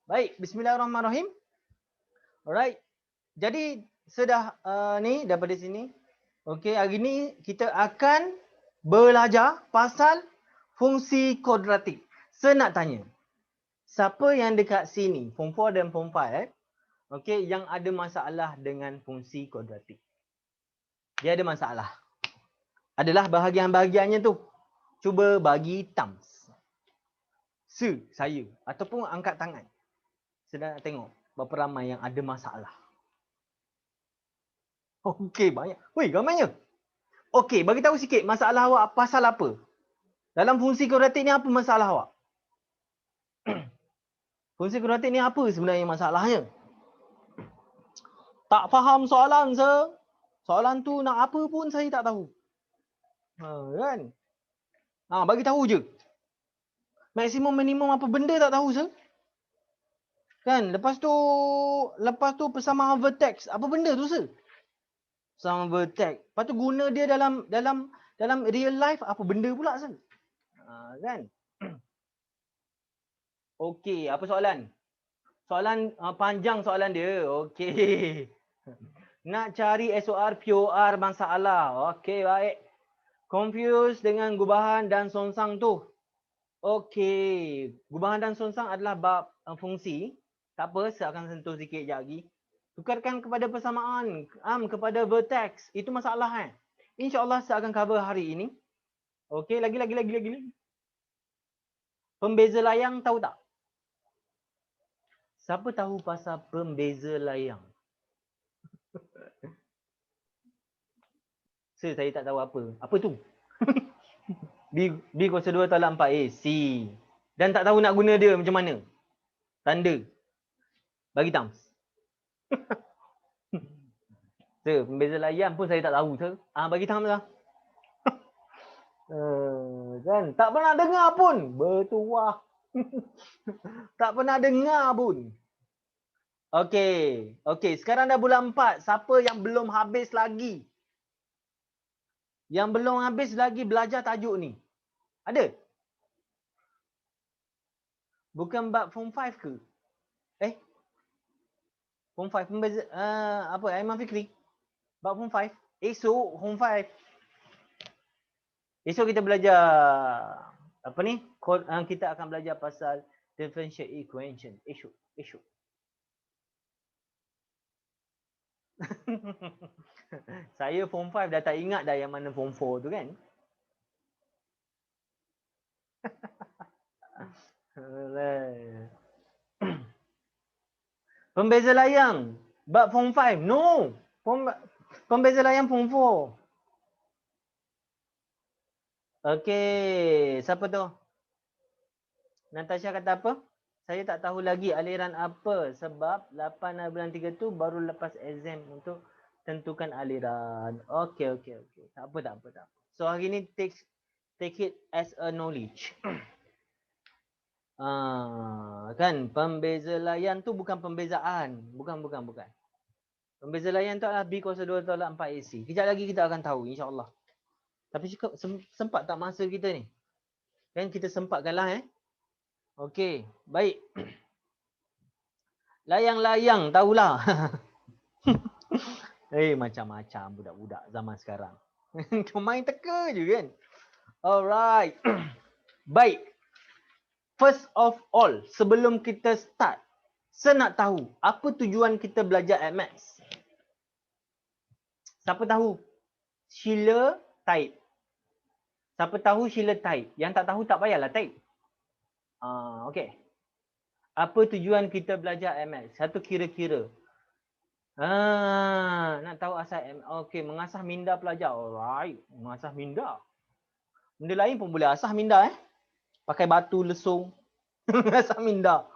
Baik, bismillahirrahmanirrahim. Alright. Jadi sudah ni daripada sini. Okey, hari ni kita akan belajar pasal fungsi kuadratik. Saya nak tanya, siapa yang dekat sini, form 4 dan form 5, okey, yang ada masalah dengan fungsi kuadratik? Dia ada masalah. Adalah bahagian-bahagiannya tu. Cuba bagi thumbs. Saya ataupun angkat tangan. Saya nak tengok berapa ramai yang ada masalah. Okey, banyak. Weh, ramainya. Okey, bagi tahu sikit masalah awak pasal apa? Dalam fungsi kuadratik ni apa masalah awak? Fungsi kuadratik ni apa sebenarnya masalahnya? Tak faham soalan saya. Soalan tu nak apa pun saya tak tahu. Kan? Bagi tahu je. Maksimum minimum apa benda tak tahu saya. Kan? Lepas tu persamaan vertex. Apa benda tu saya? Persamaan vertex. Lepas tu guna dia dalam real life apa benda pula saya? Kan? Okey, apa soalan? Soalan panjang soalan dia. Okey. Nak cari SOR, POR masalah. Okey, baik. Confuse dengan gubahan dan songsang tu. Okey. Gubahan dan songsang adalah bab fungsi. Tak apa, saya akan sentuh sikit sekejap lagi. Tukarkan kepada persamaan, kepada vertex. Itu masalah InsyaAllah saya akan cover hari ini. Okey, lagi. Pembeza layang tahu tak? Siapa tahu pasal pembeza layang? Saya tak tahu apa. Apa tu? B kuasa 2 tolak 4A. C. Dan tak tahu nak guna dia macam mana? Tanda. Bagi thumbs. Pembeza layang pun saya tak tahu. Bagi thumbs lah. Kan? Tak pernah dengar pun. Bertuah. Tak pernah dengar pun. Okey. Sekarang dah bulan 4. Siapa yang belum habis lagi? Yang belum habis lagi belajar tajuk ni? Ada? Bukan bab form 5 ke? Form 5 pembeza apa? Aiman Fikri. Bab form 5. Esok form 5. Esok kita belajar apa ni? Kita akan belajar pasal differential equation. Esok. Saya form 5 dah tak ingat dah yang mana form 4 tu kan. Pembeza layang bab form 5. No. Pembeza layang form 4. Okey, siapa tu? Natasha kata apa? Saya tak tahu lagi aliran apa sebab 8 bulan 3 tu baru lepas exam untuk tentukan aliran. Okey. Tak apa. So hari ni take it as a knowledge. Kan pembeza layan tu bukan pembezaan. Bukan. Pembeza layan tu adalah B kuasa 2 tolak 4 AC. Kejap lagi kita akan tahu insya-Allah. Tapi sempat tak masa kita ni? Kan kita sempatkanlah Okey, baik. Layang-layang tahulah. Macam-macam budak-budak zaman sekarang. Kau main teka je kan. Alright. Baik. First of all, sebelum kita start, saya nak tahu apa tujuan kita belajar Maths. Siapa tahu? Sheila type. Siapa tahu Sheila type? Yang tak tahu tak payahlah type. Okey. Apa tujuan kita belajar Maths? Satu kira-kira. Nak tahu asal okey, mengasah minda pelajar. Alright, mengasah minda. Benda lain pun boleh asah minda Pakai batu lesung. Mengasah minda.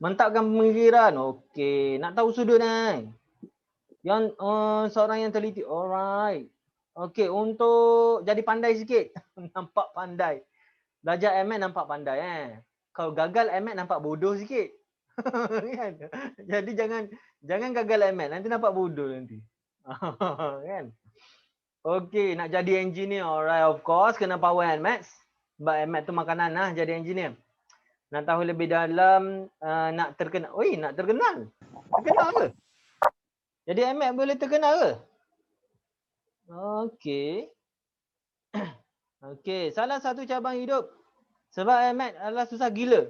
Mantapkan pemikiran. Okey, nak tahu sudut Yang seorang yang teliti. Alright. Okey, untuk jadi pandai sikit. Nampak pandai. Belajar MAT nampak pandai Kalau gagal MAT nampak bodoh sikit. Kan? Jadi jangan gagal MAT, nanti nampak bodoh nanti. Kan? Okey, nak jadi engineer. Alright, of course kena power and maths. Sebab maths tu makanan jadi engineer. Nak tahu lebih dalam, nak terkenal. Oi, nak terkenal. Terkenal ke? Jadi AMAT boleh terkenal ke? Okey. Okey, salah satu cabang hidup sebab AMAT adalah susah gila.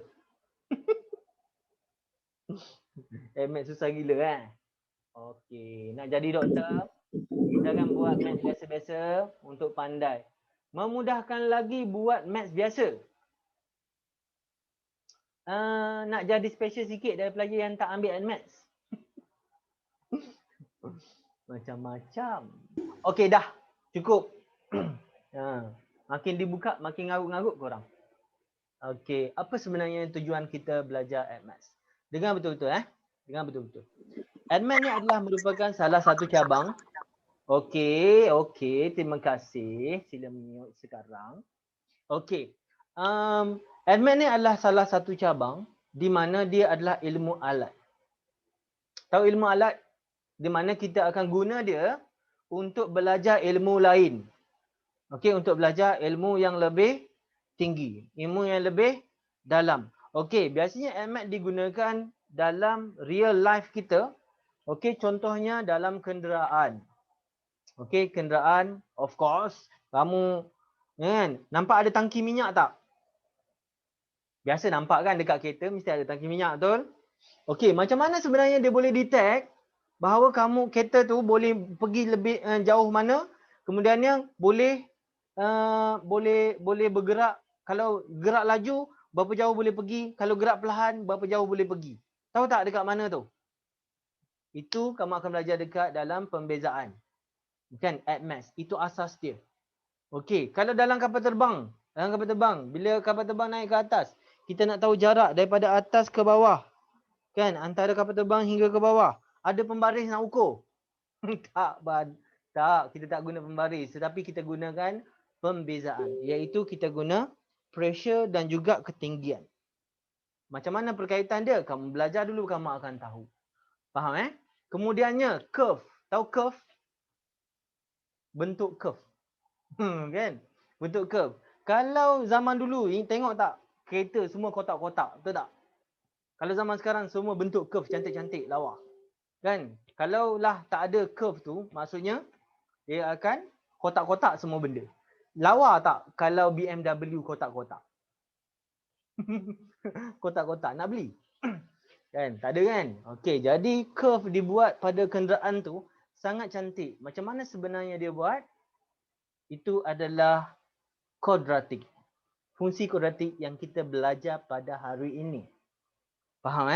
AMAT susah gila kan? Okey, nak jadi doktor, kita akan buat maths biasa-biasa untuk pandai. Memudahkan lagi buat maths biasa. Nak jadi special sikit dari pelajar yang tak ambil maths. Macam-macam. Okey dah, cukup. Makin dibuka, makin ngarut-ngarut korang. Okey, apa sebenarnya tujuan kita belajar maths? Dengar betul-betul Dengar betul-betul. Maths ni adalah merupakan salah satu cabang. Okey, terima kasih. Sila mute sekarang. Okey. Maths ni adalah salah satu cabang di mana dia adalah ilmu alat. Tahu ilmu alat? Di mana kita akan guna dia untuk belajar ilmu lain. Okey, untuk belajar ilmu yang lebih tinggi, ilmu yang lebih dalam. Okey, biasanya maths digunakan dalam real life kita. Okey, contohnya dalam kenderaan. Okey, kenderaan, of course, kamu kan nampak ada tangki minyak tak? Biasa nampak kan dekat kereta mesti ada tangki minyak, betul? Okey, macam mana sebenarnya dia boleh detect bahawa kamu kereta tu boleh pergi lebih jauh mana, kemudiannya boleh boleh bergerak, kalau gerak laju berapa jauh boleh pergi, kalau gerak perlahan berapa jauh boleh pergi. Tahu tak dekat mana tu? Itu kamu akan belajar dekat dalam pembezaan. Kan, maths, itu asas dia. Okey, kalau dalam kapal terbang, bila kapal terbang naik ke atas, kita nak tahu jarak daripada atas ke bawah. Kan, antara kapal terbang hingga ke bawah. Ada pembaris nak ukur? Tak, kita tak guna pembaris. Tetapi kita gunakan pembezaan. Iaitu kita guna pressure dan juga ketinggian. Macam mana perkaitan dia? Kamu belajar dulu, kamu akan tahu. Faham Kemudiannya, curve. Tahu curve? Bentuk curve. Kan? Bentuk curve. Kalau zaman dulu, tengok tak? Kereta semua kotak-kotak. Betul tak? Kalau zaman sekarang semua bentuk curve cantik-cantik, lawa. Kan? Kalau lah tak ada curve tu, maksudnya dia akan kotak-kotak semua benda. Lawa tak kalau BMW kotak-kotak? Kotak-kotak nak beli? Kan? Tak ada kan? Okey, jadi curve dibuat pada kenderaan tu sangat cantik. Macam mana sebenarnya dia buat? Itu adalah kuadratik. Fungsi kuadratik yang kita belajar pada hari ini. Faham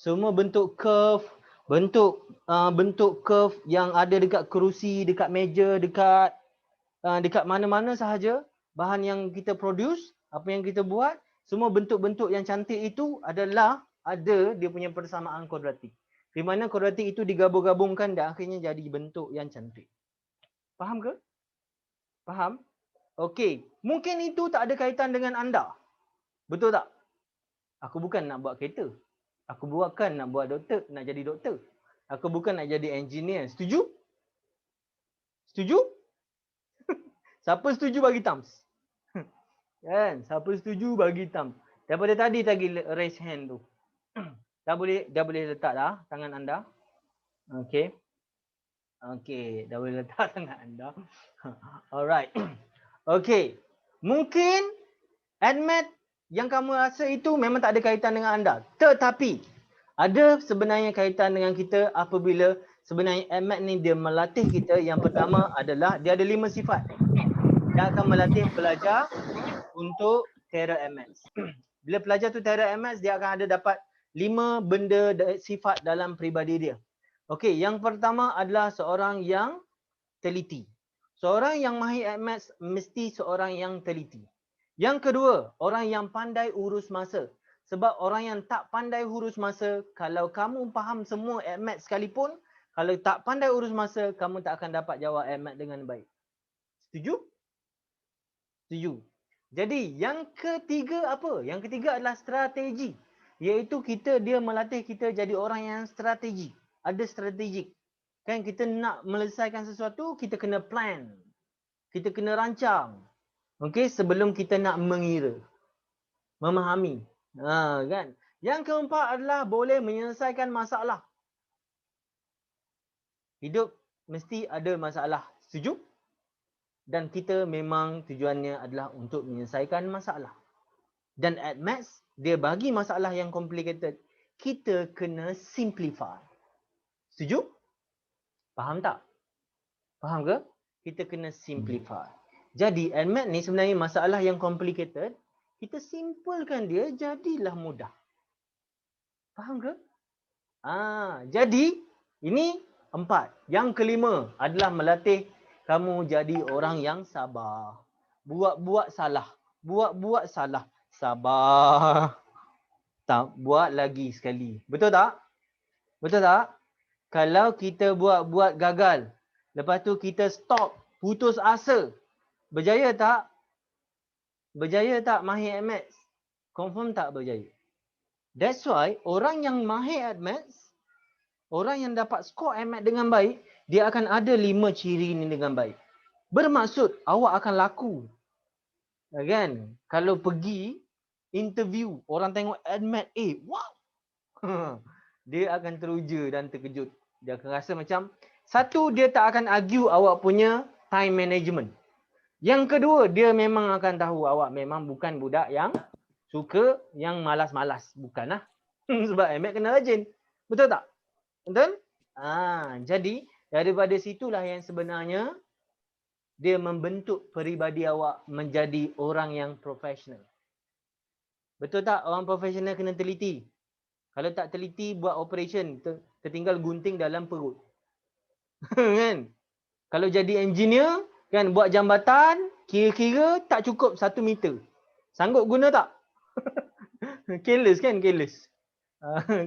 Semua bentuk curve, bentuk curve yang ada dekat kerusi, dekat meja, dekat mana-mana sahaja bahan yang kita produce, apa yang kita buat, semua bentuk-bentuk yang cantik itu adalah ada dia punya persamaan kuadratik. Di mana kuadratik itu digabung-gabungkan dan akhirnya jadi bentuk yang cantik. Faham ke? Faham? Okey, mungkin itu tak ada kaitan dengan anda. Betul tak? Aku bukan nak buat kereta. Aku bukan nak buat doktor, nak jadi doktor. Aku bukan nak jadi engineer. Setuju? Setuju? Siapa setuju bagi thumbs? Kan? Siapa setuju bagi thumbs? Daripada tadi raise hand tu. Dah boleh letak dah tangan anda. Okey. Okey, dah boleh letak tangan anda. Alright. Okey. Mungkin admit yang kamu rasa itu memang tak ada kaitan dengan anda. Tetapi ada sebenarnya kaitan dengan kita apabila sebenarnya admit ni dia melatih kita. Yang pertama adalah dia ada 5 sifat. Dia akan melatih pelajar untuk Terra MS. Bila pelajar tu Terra MS, dia akan ada dapat 5 benda sifat dalam peribadi dia. Okey, yang pertama adalah seorang yang teliti. Seorang yang mahir MS mesti seorang yang teliti. Yang kedua, orang yang pandai urus masa. Sebab orang yang tak pandai urus masa, kalau kamu faham semua AdMath sekalipun, kalau tak pandai urus masa, kamu tak akan dapat jawab AdMath dengan baik. Setuju? Setuju. Jadi yang ketiga apa? Yang ketiga adalah strategi. Iaitu dia melatih kita jadi orang yang strategi. Ada strategik. Kan kita nak menyelesaikan sesuatu, kita kena plan. Kita kena rancang. Okey, sebelum kita nak mengira. Memahami. Kan? Yang keempat adalah boleh menyelesaikan masalah. Hidup mesti ada masalah. Setuju? Dan kita memang tujuannya adalah untuk menyelesaikan masalah. Dan at maths, dia bagi masalah yang complicated, kita kena simplify. Setuju? Faham tak? Faham ke? Kita kena simplify. Jadi at maths ni sebenarnya masalah yang complicated, kita simplekan dia, jadilah mudah. Faham ke? Jadi ini 4. Yang kelima adalah melatih kamu jadi orang yang sabar. Buat-buat salah. Buat-buat salah. Sabar. Tak, buat lagi sekali. Betul tak? Betul tak? Kalau kita buat-buat gagal, lepas tu kita stop, putus asa. Berjaya tak? Berjaya tak mahir at maths? Confirm tak berjaya. That's why orang yang mahir at maths, orang yang dapat skor at maths dengan baik, dia akan ada 5 ciri ni dengan baik. Bermaksud awak akan laku. Kan? Kalau pergi interview, orang tengok at maths, wow. Dia akan teruja dan terkejut. Dia akan rasa macam, satu, dia tak akan argue awak punya time management. Yang kedua, dia memang akan tahu awak memang bukan budak yang suka yang malas-malas. Bukanlah. Sebab MX kena rajin. Betul tak? Betul? Jadi, daripada situlah yang sebenarnya dia membentuk peribadi awak menjadi orang yang profesional. Betul tak? Orang profesional kena teliti. Kalau tak teliti, buat operation, tertinggal gunting dalam perut. Kan? Kalau jadi engineer, kan, buat jambatan, kira-kira tak cukup 1 meter. Sanggup guna tak? Careless kan? Careless.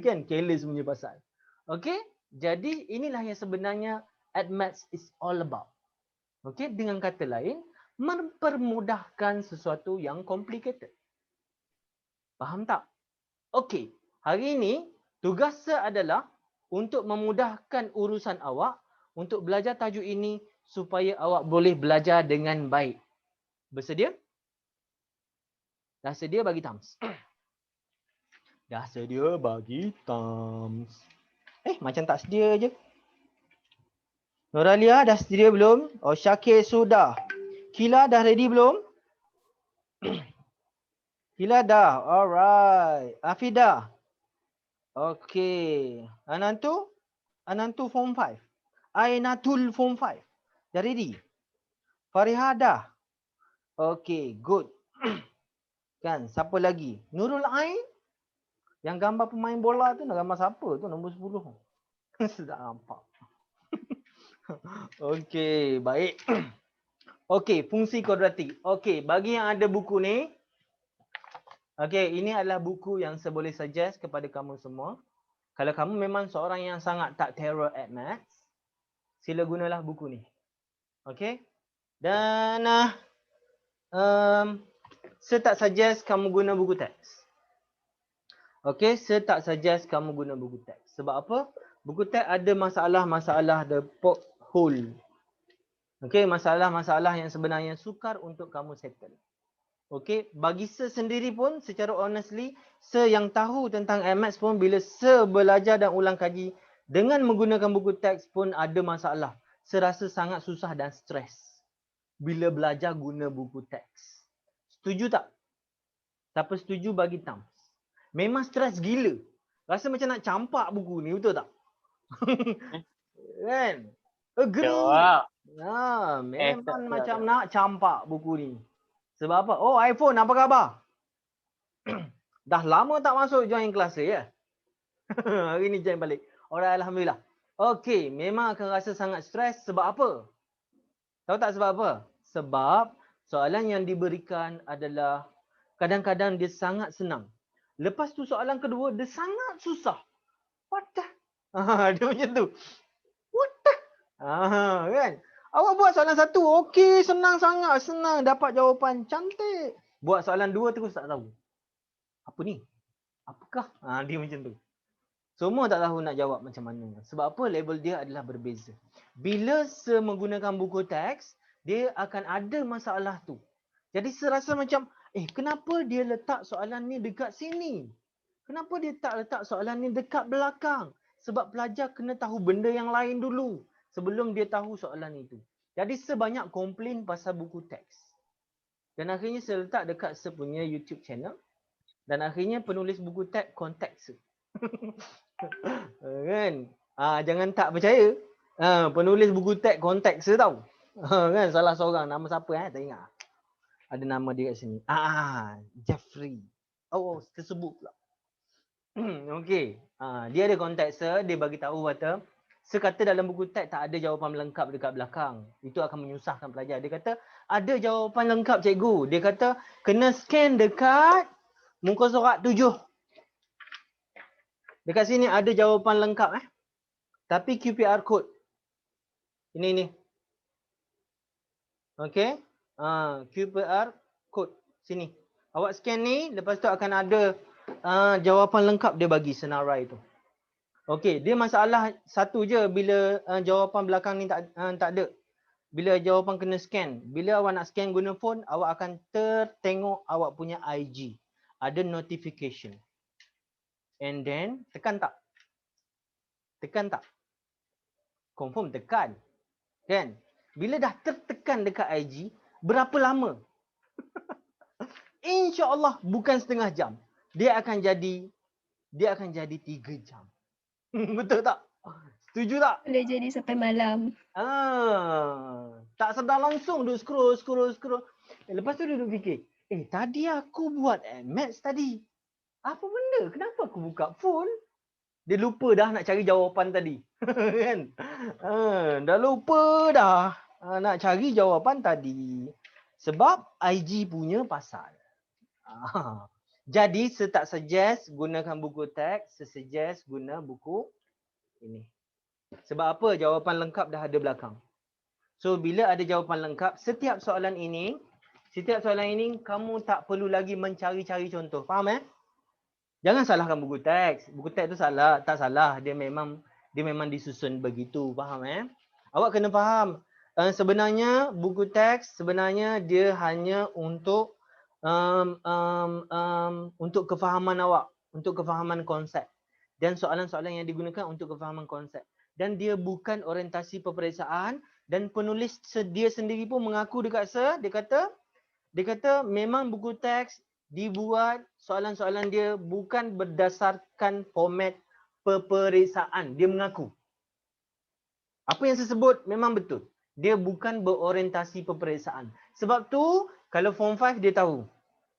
Kan? Careless punya pasal. Okay? Jadi inilah yang sebenarnya at maths is all about. Okay? Dengan kata lain, mempermudahkan sesuatu yang complicated. Faham tak? Okay. Hari ini, tugas saya adalah untuk memudahkan urusan awak untuk belajar tajuk ini supaya awak boleh belajar dengan baik. Bersedia? Dah sedia bagi thumbs. Dah sedia bagi thumbs. Macam tak sedia je. Noralia dah sedia belum? Oh, Syakir sudah. Kila dah ready belum? Kila dah. Alright. Afidah. Okay. Anantu? Anantu form 5. Ainatul form 5. Dah ready? Fariha dah. Okay, good. Kan, siapa lagi? Nurul Ain? Yang gambar pemain bola tu, gambar siapa tu? Nombor 10. Sudah nampak. Okey, baik. Okey, fungsi kuadratik. Okey, bagi yang ada buku ni, okey, ini adalah buku yang saya boleh suggest kepada kamu semua. Kalau kamu memang seorang yang sangat tak terror at maths, sila gunalah buku ni. Okey? Dan saya tak suggest kamu guna buku teks. Okey, saya tak suggest kamu guna buku teks. Sebab apa? Buku teks ada masalah-masalah, the pothole. Okey, masalah-masalah yang sebenarnya sukar untuk kamu settle. Okey, bagi saya sendiri pun secara honestly, saya yang tahu tentang maths pun bila saya belajar dan ulang kaji dengan menggunakan buku teks pun ada masalah. Saya rasa sangat susah dan stres bila belajar guna buku teks. Setuju tak? Siapa setuju bagi thumbs. Memang stres gila. Rasa macam nak campak buku ni, betul tak? Kan? Agree. Memang macam nak campak buku ni. Sebab apa? Oh, iPhone, apa khabar? Dah lama tak masuk join kelas saya ya? Hari ni join balik. Alright, Alhamdulillah. Okey, memang akan rasa sangat stres. Sebab apa? Tahu tak sebab apa? Sebab soalan yang diberikan adalah kadang-kadang dia sangat senang. Lepas tu soalan kedua, dia sangat susah. What the? Dia macam tu. What the? Kan? Awak buat soalan satu, okey, senang sangat, senang, dapat jawapan cantik. Buat soalan dua terus tak tahu. Apa ni? Apakah? Dia macam tu. Semua tak tahu nak jawab macam mana. Sebab apa? Level dia adalah berbeza. Bila menggunakan buku teks, dia akan ada masalah tu. Jadi saya rasa macam Kenapa dia letak soalan ni dekat sini? Kenapa dia tak letak soalan ni dekat belakang? Sebab pelajar kena tahu benda yang lain dulu sebelum dia tahu soalan itu. Jadi sebanyak komplain pasal buku teks. Dan akhirnya saya letak dekat saya punya YouTube channel. Dan akhirnya penulis buku teks kontak saya. Kan? Jangan tak percaya. Penulis buku teks kontak saya tau. Kan? Salah seorang. Nama siapa tak ingat. Ada nama dia kat sini. Jeffrey. Tersebut pula. Okey. Dia ada kontak saya, dia bagi tahu kata sekata dalam buku teks tak ada jawapan lengkap dekat belakang. Itu akan menyusahkan pelajar. Dia kata ada jawapan lengkap cikgu. Dia kata kena scan dekat muka surat 7. Dekat sini ada jawapan lengkap Tapi QPR code. Ini. Okey. QPR code sini. Awak scan ni, lepas tu akan ada jawapan lengkap dia bagi senarai tu. Okey, dia masalah satu je bila jawapan belakang ni tak ada. Bila jawapan kena scan, bila awak nak scan guna phone, awak akan tertengok awak punya IG. Ada notification. And then tekan tak? Tekan tak? Confirm tekan. Kan? Bila dah tertekan dekat IG, berapa lama? InsyaAllah bukan setengah jam. Dia akan jadi 3 jam. Betul tak? Setuju tak? Boleh jadi sampai malam. Tak sedar langsung duk scroll. Lepas tu dia duk fikir, tadi aku buat Maths tadi. Apa benda? Kenapa aku buka phone? Dia lupa dah nak cari jawapan tadi. Kan? Dah lupa dah nak cari jawapan tadi. Sebab IG punya pasal. Jadi saya tak suggest gunakan buku teks, saya suggest guna buku ini. Sebab apa? Jawapan lengkap dah ada belakang. So bila ada jawapan lengkap, setiap soalan ini kamu tak perlu lagi mencari-cari contoh. Faham Jangan salahkan buku teks. Buku teks tu salah, tak salah. Dia memang disusun begitu. Faham Awak kena faham. Sebenarnya buku teks sebenarnya dia hanya untuk untuk kefahaman awak, untuk kefahaman konsep. Dan soalan-soalan yang digunakan untuk kefahaman konsep. Dan dia bukan orientasi peperiksaan. Dan penulis dia sendiri pun mengaku dekat saya, dia kata memang buku teks dibuat soalan-soalan dia bukan berdasarkan format peperiksaan. Dia mengaku. Apa yang saya sebut memang betul. Dia bukan berorientasi peperiksaan. Sebab tu kalau form 5 dia tahu.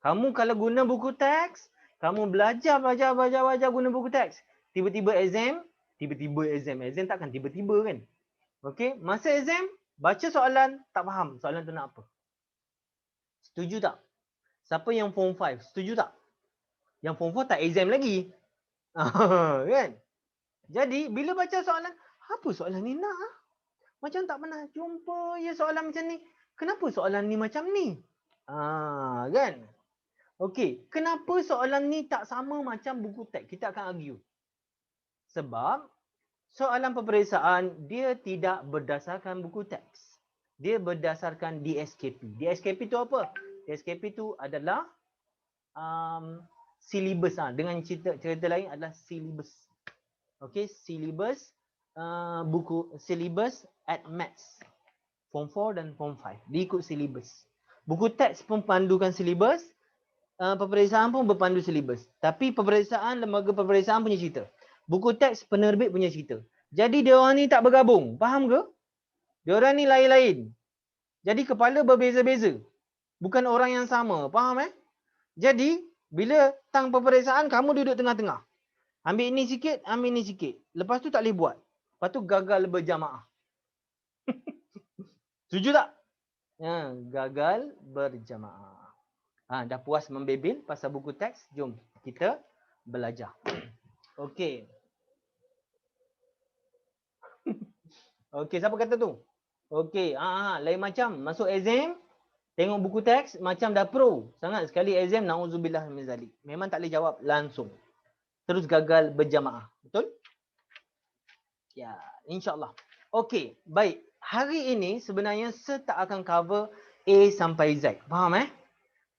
Kamu kalau guna buku teks, kamu belajar guna buku teks. Tiba-tiba exam. Exam takkan tiba-tiba kan. Okey, masa exam, baca soalan, tak faham soalan tu nak apa. Setuju tak? Siapa yang form 5? Setuju tak? Yang form 4 tak exam lagi. Kan? Jadi, bila baca soalan, apa soalan ni nak? Macam tak pernah jumpa ya soalan macam ni. Kenapa soalan ni macam ni? Kan? Okey, kenapa soalan ni tak sama macam buku teks? Kita akan argue. Sebab soalan peperiksaan dia tidak berdasarkan buku teks. Dia berdasarkan DSKP. DSKP tu apa? DSKP tu adalah syllabus. Dengan cerita lain adalah syllabus. Okey, syllabus buku syllabus at Maths. Form 4 dan Form 5. Dia ikut syllabus. Buku teks pun pandukan syllabus. Peperiksaan pun berpandu syllabus. Tapi peperiksaan, lembaga peperiksaan punya cerita. Buku teks penerbit punya cerita. Jadi dia orang ni tak bergabung. Faham ke? Dia orang ni lain-lain. Jadi kepala berbeza-beza. Bukan orang yang sama. Faham Jadi bila tang peperiksaan kamu duduk tengah-tengah. Ambil ni sikit, ambil ni sikit. Lepas tu tak boleh buat. Lepas tu gagal berjamaah. Setuju tak? Gagal berjamaah. Dah puas membebel pasal buku teks. Jom kita belajar. Okey. Okey, siapa kata tu? Okey, lain macam masuk exam, tengok buku teks macam dah pro. Sangat sekali exam, na'udzubillah min zalik. Memang tak boleh jawab langsung. Terus gagal berjamaah. Betul? Ya, insya-Allah. Okey, baik. Hari ini sebenarnya saya tak akan cover A sampai Z. Faham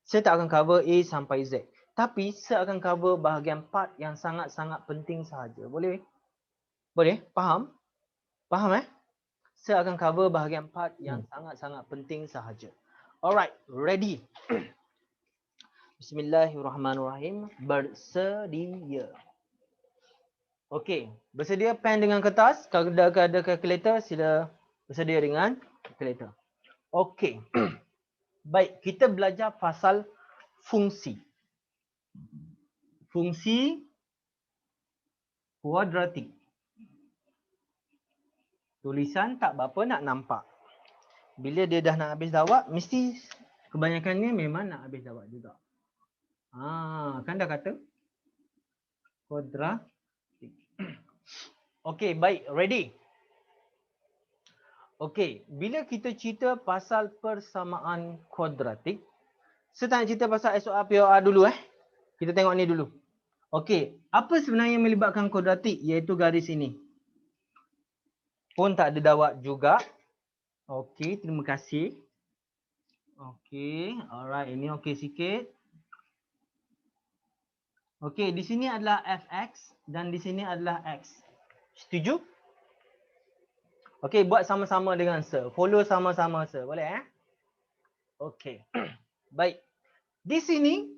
Saya tak akan cover A sampai Z. Tapi saya akan cover bahagian part yang sangat-sangat penting sahaja. Boleh? Boleh? Faham? Faham Saya akan cover bahagian part yang sangat-sangat penting sahaja. Alright, ready? Bismillahirrahmanirrahim. Bersedia. Okey, bersedia pen dengan kertas. Kalau ada kalkulator, sila bersedia dengan kalkulator. Okey. Baik, kita belajar pasal fungsi. Fungsi kuadratik. Tulisan tak berapa nak nampak. Bila dia dah nak habis dawak, mesti kebanyakannya memang nak habis dawak juga. Kan dah kata kuadratik. Okey, baik, ready. Okey, bila kita cerita pasal persamaan kuadratik, saya tak nak cerita pasal SOR POR dulu Kita tengok ni dulu. Okey, apa sebenarnya yang melibatkan kuadratik, iaitu garis ini. Pun tak ada dawat juga. Okey, terima kasih. Okey, alright, ini okey sikit. Okey, di sini adalah fx dan di sini adalah x. Setuju? Okey, buat sama-sama dengan sir. Follow sama-sama sir. Boleh Okey. Baik. Di sini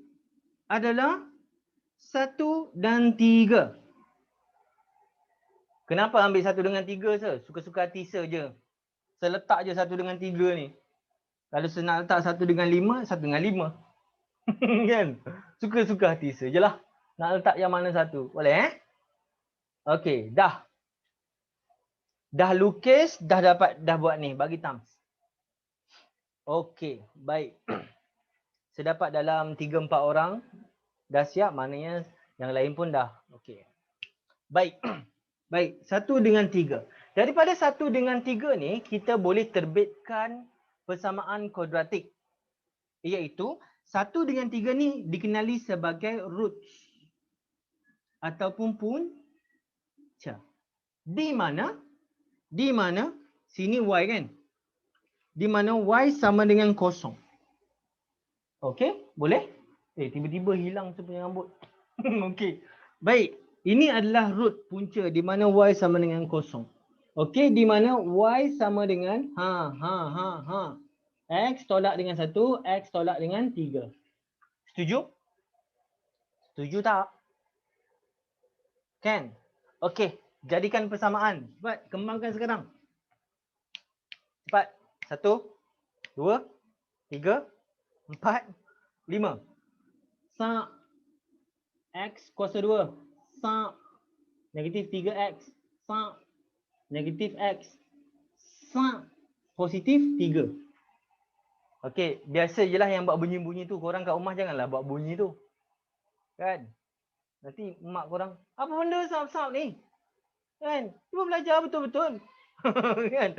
adalah 1 dan 3. Kenapa ambil 1 dengan 3 sir? Suka-suka hati sir je. Saya letak je 1 dengan 3 ni. Kalau saya nak letak 1 dengan 5, 1 dengan 5. Kan? Suka-suka hati sir je lah. Nak letak yang mana satu. Boleh Okey, dah. Dah lukis, dah buat ni. Bagi thumbs. Okey, baik. Saya dapat dalam 3-4 orang. Dah siap, maknanya yang lain pun dah. Okey. Baik. Baik, 1 dengan 3. Daripada 1 dengan 3 ni, kita boleh terbitkan persamaan kuadratik. Iaitu, 1 dengan 3 ni dikenali sebagai roots. Ataupun punca. Di mana? Di mana? Sini Y kan? Di mana Y sama dengan kosong. Okey, boleh? Tiba-tiba hilang saya punya rambut. Okey. Baik, ini adalah root punca di mana Y sama dengan kosong. Okey, di mana Y sama dengan X tolak dengan 1, X tolak dengan 3. Setuju? Setuju tak? Kan? Okey, jadikan persamaan. Cepat, kembangkan sekarang. Cepat. 1, 2, 3, 4, 5. Sa X kuasa 2. Sa negatif 3X. Sa negatif X. Sa positif 3. Okey, biasa je lah yang buat bunyi-bunyi tu. Korang kat rumah janganlah buat bunyi tu. Kan? Nanti mak korang, apa benda sap-sap ni? Kan? Cuba belajar betul-betul. Kan?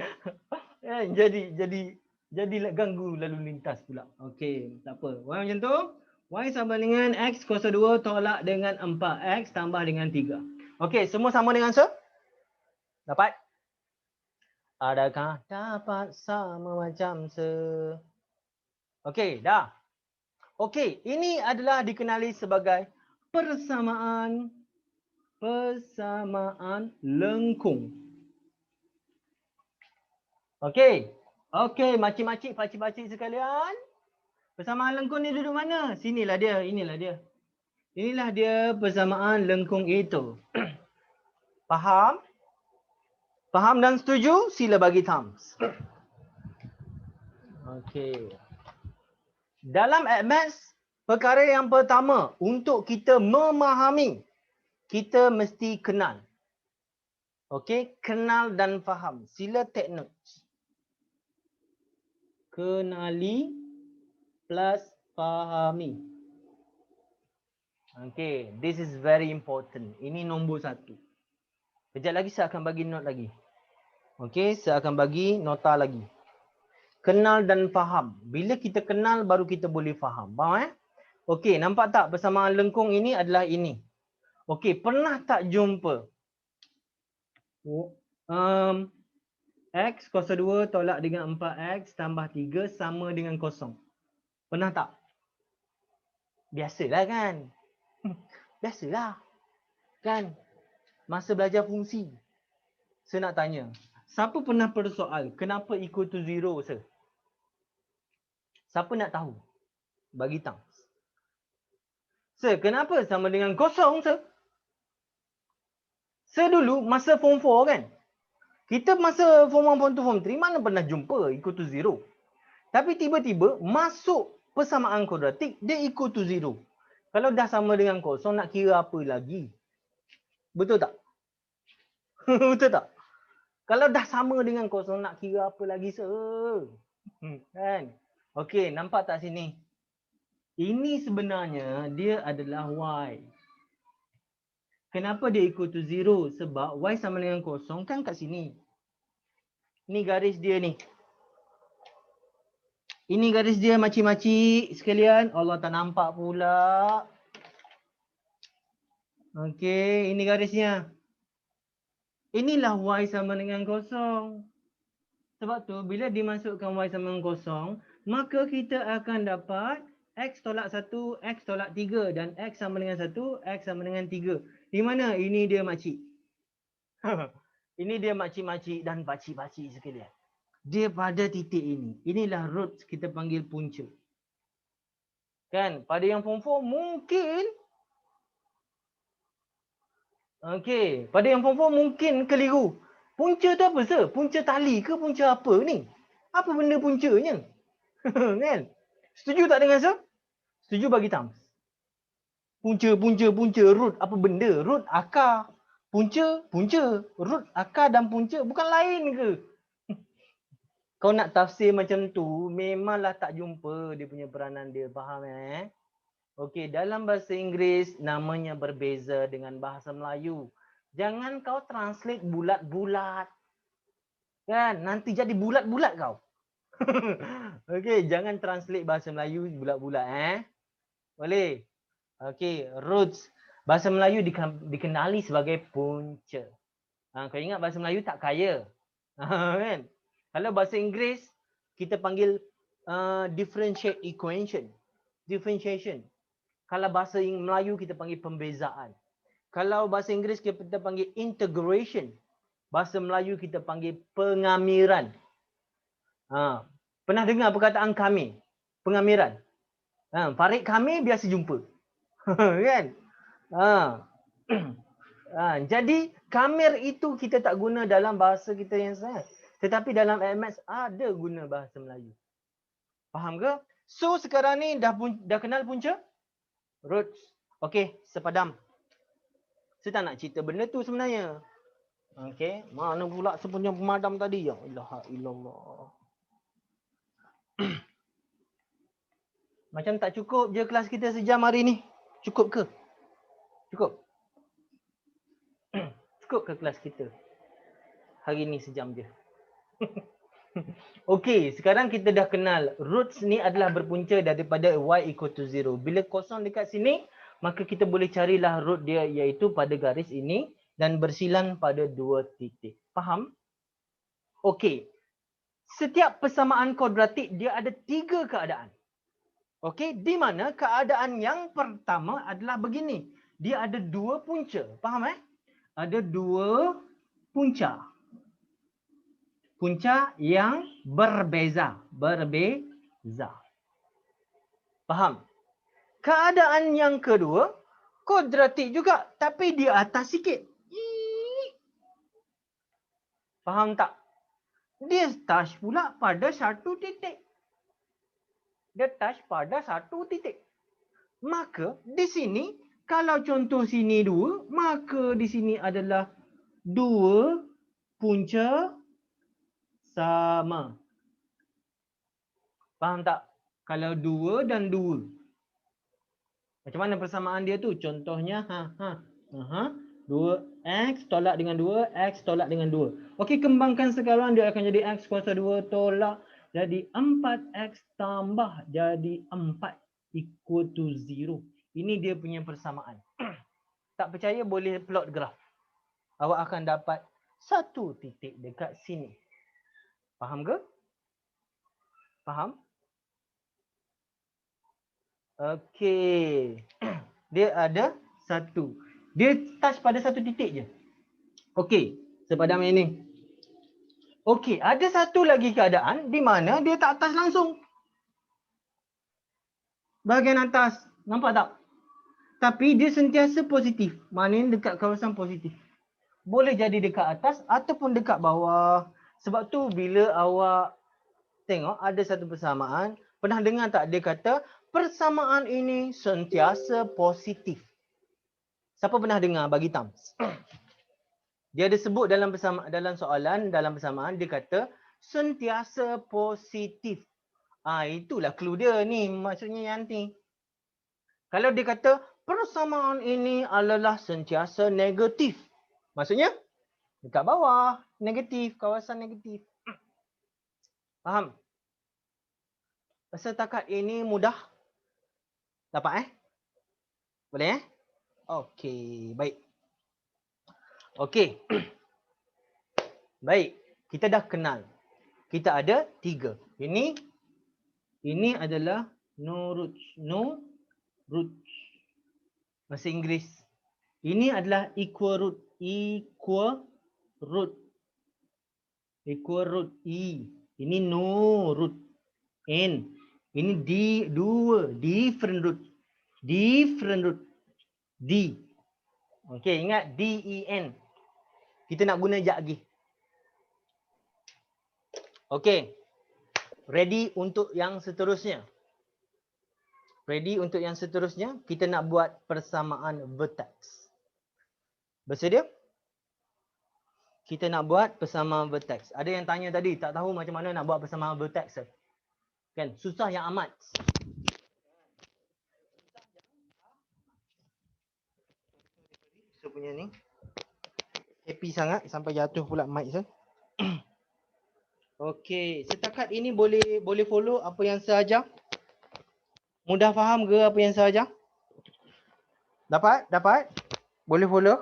Kan? Jadi ganggu lalu lintas pula. Okey, tak apa. Y macam tu. Y sama dengan X kuasa 2 tolak dengan 4X tambah dengan 3. Okey, semua sama dengan sir? Dapat? Adakah dapat sama macam sir? Okey, dah. Okey, ini adalah dikenali sebagai persamaan lengkung. Okey. Okey, makcik-makcik, pakcik-pakcik sekalian. Persamaan lengkung ni duduk mana? Sinilah dia, inilah dia. Inilah dia persamaan lengkung itu. Faham? Faham dan setuju? Sila bagi thumbs. Okey. Dalam Advanced, perkara yang pertama untuk kita memahami, kita mesti kenal. Okey, kenal dan faham. Sila take notes. Kenali plus fahami. Okey, this is very important. Ini nombor 1. Kejap lagi saya akan bagi note lagi. Okey, saya akan bagi nota lagi. Kenal dan faham. Bila kita kenal baru kita boleh faham. Faham Okey, nampak tak persamaan lengkung ini adalah ini. Okey, pernah tak jumpa X kuasa 2 tolak dengan 4X tambah 3 sama dengan kosong? Pernah tak? Biasalah kan. Biasalah. Kan? Masa belajar fungsi. Saya nak tanya. Siapa pernah persoal kenapa equal to zero, sir? Siapa nak tahu? Bagi tang. Sir, kenapa sama dengan kosong, sir? Sir dulu masa form 4 kan? Kita masa form 1, form 2, form 3 mana pernah jumpa equal to zero. Tapi tiba-tiba masuk persamaan kuadratik, dia equal to zero. Kalau dah sama dengan kosong, nak kira apa lagi? Betul tak? Betul tak? Kalau dah sama dengan kosong, nak kira apa lagi, sir? Kan? Okey, nampak tak sini? Ini sebenarnya dia adalah y. Kenapa dia equal to zero? Sebab y sama dengan kosong kan kat sini. Ni garis dia ni. Ini garis dia makcik-makcik sekalian. Allah tak nampak pula. Okey, ini garisnya. Inilah y sama dengan kosong. Sebab tu bila dimasukkan y sama dengan kosong, maka kita akan dapat x tolak 1, x tolak 3 dan x sama dengan 1, x sama dengan 3. Di mana? Ini dia makcik. Ini dia makcik-makcik dan pakcik-pakcik sekalian. Dia pada titik ini. Inilah roots kita panggil punca. Kan? Pada yang form 4 mungkin. Okey. Pada yang form 4 mungkin keliru. Punca tu apa, sir? Punca tali ke punca apa ni? Apa benda puncanya? Kan? Setuju tak dengan sir? Setuju bagi thumbs. Punca, root apa benda? Root, akar. Punca. Root, akar dan punca bukan lain ke? Kau nak tafsir macam tu, memanglah tak jumpa dia punya peranan dia. Faham Okey, dalam bahasa Inggeris namanya berbeza dengan bahasa Melayu. Jangan kau translate bulat-bulat. Kan? Nanti jadi bulat-bulat kau. Okey, jangan translate bahasa Melayu bulat-bulat Boleh? Okey, roots. Bahasa Melayu dikenali sebagai punca. Kau ingat bahasa Melayu tak kaya. Kan? Kalau bahasa Inggeris kita panggil differentiation. Kalau bahasa Melayu kita panggil pembezaan. Kalau bahasa Inggeris kita panggil integration. Bahasa Melayu kita panggil pengamiran. Pernah dengar perkataan kami? Pengamiran. Farid kami biasa jumpa. Kan? Jadi kamir itu kita tak guna dalam bahasa kita yang sahih. Tetapi dalam MS ada guna bahasa Melayu. Faham ke? So sekarang ni dah kenal punca? Roots. Okey, sepadam. Saya tak nak cerita benda tu sebenarnya. Okey, mana pula sepunya pemadam tadi? Ya ilaha illallah. Macam tak cukup je kelas kita sejam hari ni. Cukup ke? Cukup? Cukup ke kelas kita? Hari ni sejam je. Okey, sekarang kita dah kenal roots ni adalah berpunca daripada y equal to 0. Bila kosong dekat sini, maka kita boleh carilah root dia iaitu pada garis ini dan bersilang pada 2 titik. Faham? Okey. Setiap persamaan kuadratik dia ada 3 keadaan. Okey, di mana keadaan yang pertama adalah begini. Dia ada 2 punca. Faham Ada 2 punca. Punca yang berbeza. Faham? Keadaan yang kedua, kuadratik juga tapi di atas sikit. Faham tak? Dia touch pula pada 1 titik. Dia touch pada 1 titik. Maka di sini, kalau contoh sini 2, maka di sini adalah 2 punca sama. Faham tak? Kalau 2 dan 2. Macam mana persamaan dia tu? Contohnya 2x tolak dengan 2, x tolak dengan 2. Okey, kembangkan sekarang dia akan jadi x kuasa 2 tolak jadi 4x tambah jadi 4 equal to 0. Ini dia punya persamaan. Tak percaya boleh plot graf. Awak akan dapat 1 titik dekat sini. Faham ke? Faham? Okey. Dia ada satu. Dia touch pada satu titik je. Okey, sepadam ini. Okey, ada satu lagi keadaan di mana dia tak touch langsung. Bahagian atas. Nampak tak? Tapi dia sentiasa positif. Maknanya dekat kawasan positif. Boleh jadi dekat atas ataupun dekat bawah. Sebab tu bila awak tengok ada satu persamaan, pernah dengar tak dia kata persamaan ini sentiasa positif. Siapa pernah dengar bagi thumbs? Dia ada sebut dalam soalan, dalam persamaan dia kata sentiasa positif. Itulah clue dia ni, maksudnya yang ni. Kalau dia kata persamaan ini adalah sentiasa negatif. Maksudnya dekat bawah, negatif, kawasan negatif. Faham? Setakat ini mudah? Dapat Boleh Okey, baik. Okey. Baik, kita dah kenal. Kita ada 3. Ini adalah no roots. No roots. Bahasa Inggeris. Ini adalah equal root. Equal root. Equal root. E. Ini no root. N. Ini dua. Different root. Different root. D. Okey, ingat D-E-N. Kita nak guna sekejap lagi. Okey. Ready untuk yang seterusnya. Ready untuk yang seterusnya. Kita nak buat persamaan vertex. Bersedia? Kita nak buat persamaan vertex. Ada yang tanya tadi, tak tahu macam mana nak buat persamaan vertex. Kan? Susah yang amat. Saya punya ni. Happy sangat sampai jatuh pula mic saya. Okey, setakat ini boleh follow apa yang saya ajar? Mudah faham ke apa yang saya ajar? Dapat? Boleh follow?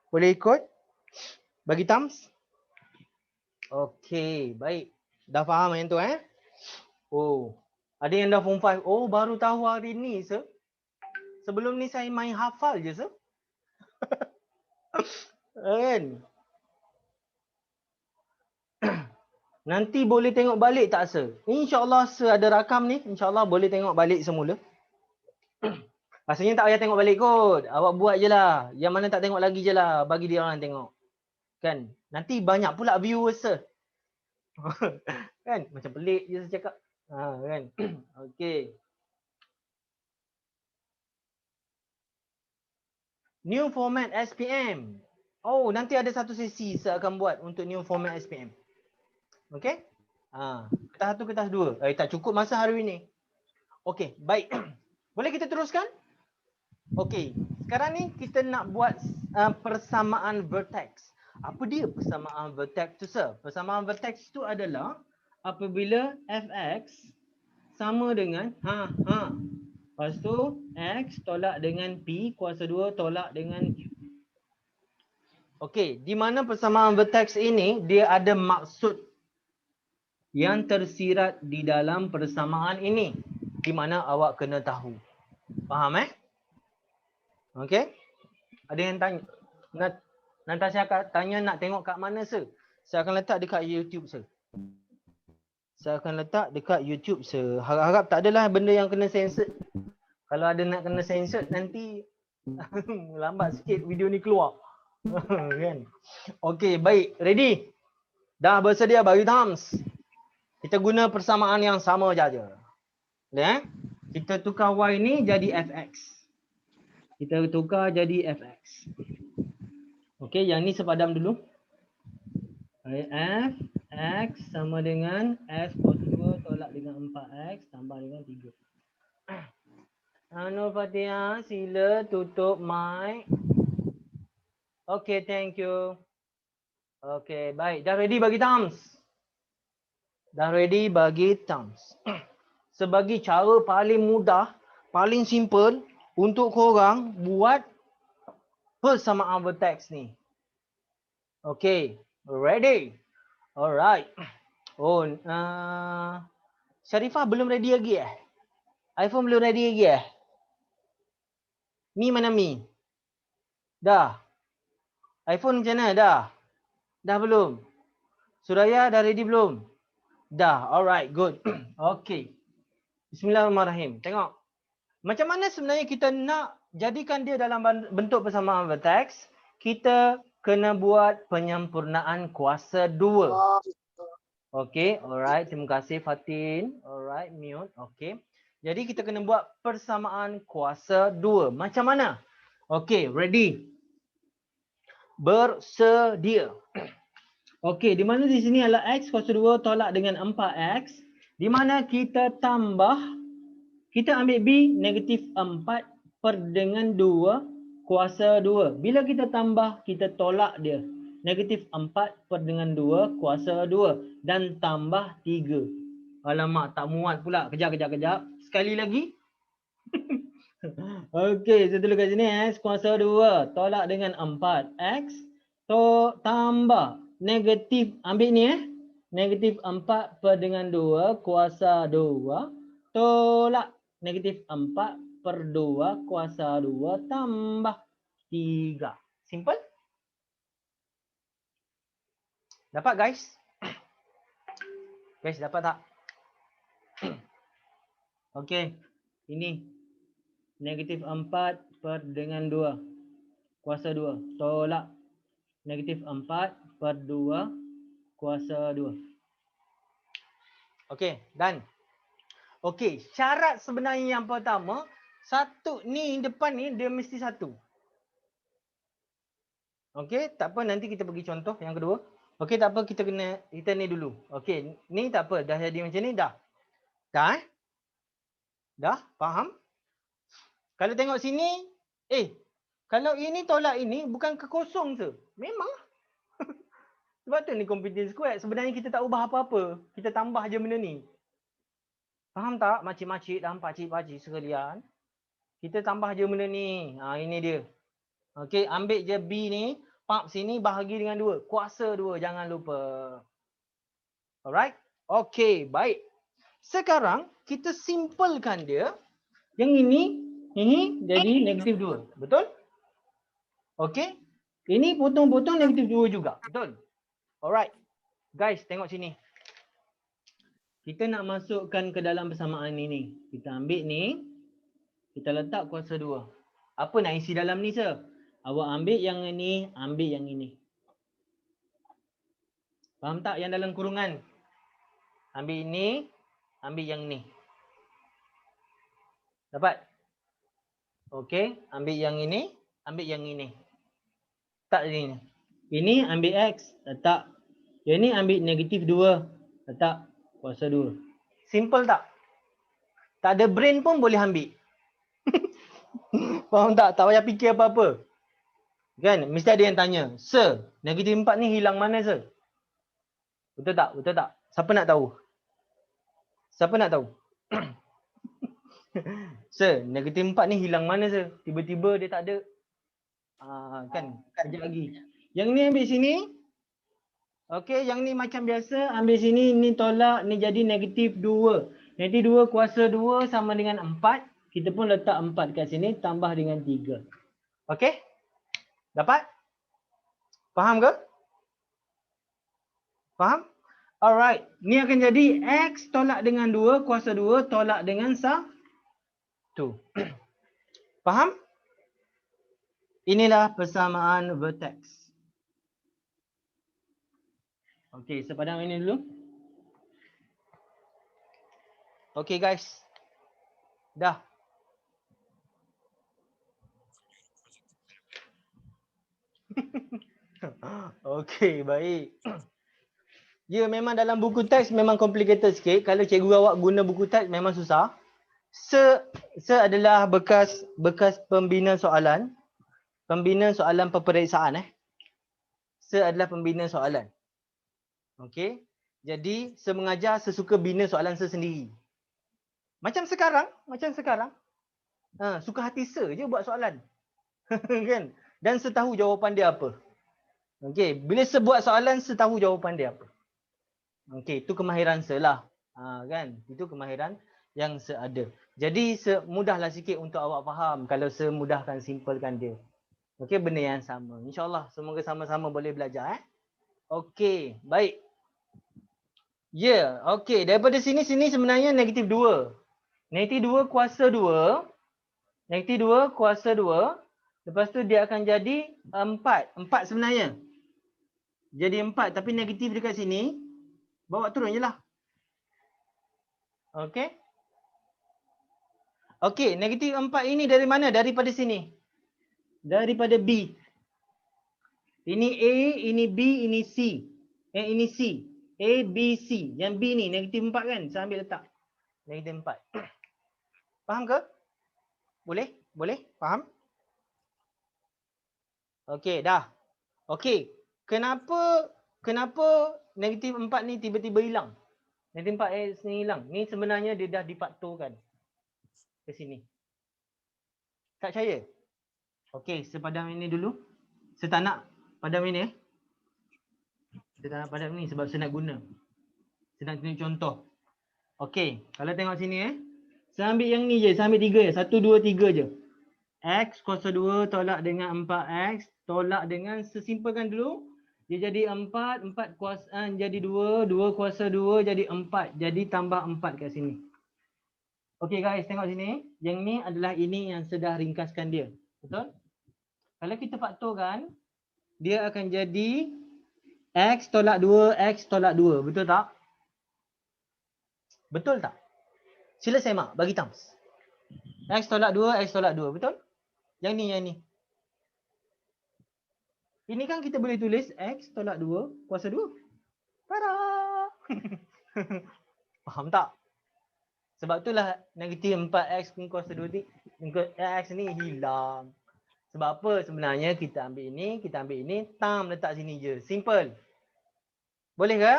Boleh ikut? Bagi thumbs? Okey, baik. Dah faham yang tu Oh, ada yang dah form 5. Oh, baru tahu hari ni, sir. Sebelum ni saya main hafal je, sir. Kan? Nanti boleh tengok balik tak, sir? InsyaAllah, sir ada rakam ni. InsyaAllah boleh tengok balik semula. Rasanya tak payah tengok balik kot. Awak buat je lah. Yang mana tak tengok lagi je lah. Bagi dia orang tengok. Kan? Nanti banyak pula viewers, sir. Kan? Macam pelik je saya cakap. Kan? Okey. New format SPM. Oh, nanti ada satu sesi saya akan buat untuk new format SPM. Okey? Kertas 1, kertas 2. Tak cukup masa hari ini. Okey, baik. Boleh kita teruskan? Okey, sekarang ni kita nak buat persamaan vertex. Apa dia persamaan vertex tu, sir? Persamaan vertex tu adalah apabila fx sama dengan lepas tu x tolak dengan p kuasa 2 tolak dengan q. Okey, di mana persamaan vertex ini dia ada maksud yang tersirat di dalam persamaan ini, di mana awak kena tahu. Faham Okey? Ada yang tanya? Natasha tanya nak tengok kat mana, sir? Saya akan letak dekat YouTube, sir. Harap-harap tak adalah benda yang kena censored. Kalau ada nak kena censored nanti lambat sikit video ni keluar. Kan? Okey, baik. Ready? Dah bersedia bagi thumbs? Kita guna persamaan yang sama saja. Boleh Kita tukar y ni jadi fx. Kita tukar jadi fx. Okey, yang ni sepadam dulu. F x sama dengan f kuasa 2 tolak dengan 4x tambah dengan 3. Nur Fatihah, sila tutup mic. Okey, thank you. Okey, baik. Dah ready bagi thumbs? Sebagai cara paling mudah, paling simple untuk korang buat persamaan vertex ni. Okey, ready? Alright. Oh, Sharifah belum ready lagi iPhone belum ready lagi Mi mana Mi? Dah. iPhone macam mana? Dah. Dah belum? Suraya dah ready belum? Dah. Alright, good. Okay. Bismillahirrahmanirrahim. Tengok. Macam mana sebenarnya kita nak jadikan dia dalam bentuk persamaan vertex? Kita kena buat penyempurnaan kuasa 2. Okay, alright. Terima kasih Fatin. Alright, mute. Okay. Jadi kita kena buat persamaan kuasa 2. Macam mana? Okay, ready. Bersedia. Okay, di mana di sini adalah X kuasa 2 tolak dengan 4X. Di mana kita tambah, kita ambil B negatif 4 per dengan 2 kuasa 2. Bila kita tambah, kita tolak dia. Negatif 4 per dengan 2 kuasa 2 dan tambah 3. Alamak, tak muat pula. Kejap. Sekali lagi. Okey, saya tulis kat sini X kuasa 2 tolak dengan 4. X tambah negatif, ambil ni negatif 4 per dengan 2 kuasa 2 tolak negatif 4 per 2 kuasa 2 tambah 3. Simple? Dapat guys? Guys dapat tak? Okey. Ini negatif 4 per dengan 2 kuasa 2 tolak negatif 4 per 2 kuasa 2. Okey, done. Okey, syarat sebenarnya yang pertama, satu ni depan ni dia mesti satu. Okey, tak apa, nanti kita bagi contoh yang kedua. Okey, tak apa, kita ni dulu. Okey, ni tak apa, dah jadi macam ni dah. Dah Dah, faham? Kalau tengok sini, kalau ini tolak ini bukan kekosong tu. Memang. Sebab tu ni competence squared. Sebenarnya kita tak ubah apa-apa. Kita tambah je benda ni. Faham tak? Makcik-makcik dan pakcik-pakcik sekalian. Kita tambah je benda ni. Ini dia. Okey, ambil je B ni. Pump sini bahagi dengan 2. Kuasa 2. Jangan lupa. Alright? Okey, baik. Sekarang kita simplekan dia. Yang ini jadi negatif 2. Betul? Okey. Ini potong-potong negatif 2 juga. Betul? Alright. Guys, tengok sini. Kita nak masukkan ke dalam persamaan ni. Kita ambil ni. Kita letak kuasa 2. Apa nak isi dalam ni, sir? Awak ambil yang ini, ambil yang ini. Faham tak yang dalam kurungan? Ambil ini, ambil yang ni. Dapat? Okey, ambil yang ini, ambil yang ini. Tak ini. Ini ambil X, letak. Yang ni ambil negatif 2, letak kuasa 2. Simple tak? Tak ada brain pun boleh ambil. Faham tak? Tak payah fikir apa-apa. Kan? Mesti ada yang tanya, Sir, negatif 4 ni hilang mana, Sir? Betul tak? Betul tak? Siapa nak tahu? Siapa nak tahu? Sir, negatif 4 ni hilang mana, Sir? Tiba-tiba dia tak ada. Kan? Sekejap lagi. Yang ni ambil sini. Okey, yang ni macam biasa. Ambil sini, ni tolak, ni jadi negatif 2. Negatif 2 kuasa 2 sama dengan 4. Kita pun letak 4 kat sini, tambah dengan 3. Okey? Dapat? Faham ke? Faham? Alright. Ni akan jadi X tolak dengan 2, kuasa 2 tolak dengan 1. Faham? Inilah persamaan vertex. Okey, sepadang ini dulu. Okey guys. Dah. Okey, baik. Ya, memang dalam buku teks memang complicated sikit. Kalau cikgu awak guna buku teks memang susah. Se adalah bekas pembina soalan. Pembina soalan peperiksaan Se adalah pembina soalan. Okey. Jadi, se mengajar sesuka bina soalan se sendiri. Macam sekarang. Suka hati se je buat soalan. Kan? Dan se tahu jawapan dia apa. Okey, bila se buat soalan, se tahu jawapan dia apa. Okey, itu kemahiran se lah. Kan? Itu kemahiran yang se ada. Jadi semudahlah sikit untuk awak faham kalau semudahkan simpelkan dia. Okey, benda yang sama. InsyaAllah semoga sama-sama boleh belajar. Okey, baik. Ya, okey. Daripada sini sebenarnya negatif 2. Negatif 2 kuasa 2. Negatif 2 kuasa 2. Lepas tu dia akan jadi 4. 4 sebenarnya. Jadi 4 tapi negatif dekat sini. Bawa turun je lah. Okey. Okey, negatif 4 ini dari mana? Daripada sini. Daripada B. Ini A, ini B, ini C. Ini C. A, B, C. Yang B ni negatif 4 kan? Saya ambil letak. Negatif 4. Faham ke? Boleh? Boleh? Faham? Okey, dah. Okey. Kenapa negatif 4 ni tiba-tiba hilang? Negatif 4 ni hilang. Ni sebenarnya dia dah difaktorkan ke sini. Tak percaya? Okey, sepadam ini dulu. Saya tak nak padam ini Saya tak nak padam ni sebab saya nak guna. Saya nak tunjuk contoh. Okey, kalau tengok sini saya ambil yang ni je, saya ambil 3 je. 1, 2, 3 je. X kuasa 2 tolak dengan 4X. Tolak dengan, sesimpelkan dulu. Dia jadi 4, 4 kuasa jadi 2, 2 kuasa 2 jadi 4. Jadi tambah 4 kat sini. Okey guys, tengok sini. Yang ni adalah ini yang sudah ringkaskan dia. Betul? Kalau kita faktorkan, dia akan jadi X tolak 2, X tolak 2. Betul tak? Betul tak? Sila semak, bagi thumbs. X tolak 2, X tolak 2. Betul? Yang ni. Ini kan kita boleh tulis X tolak 2 kuasa 2. Tada! Faham tak? Sebab itulah negatif 4X kuasa 2 ni, X ni hilang. Sebab apa? Sebenarnya kita ambil ini, tam letak sini je. Simple. Boleh ke?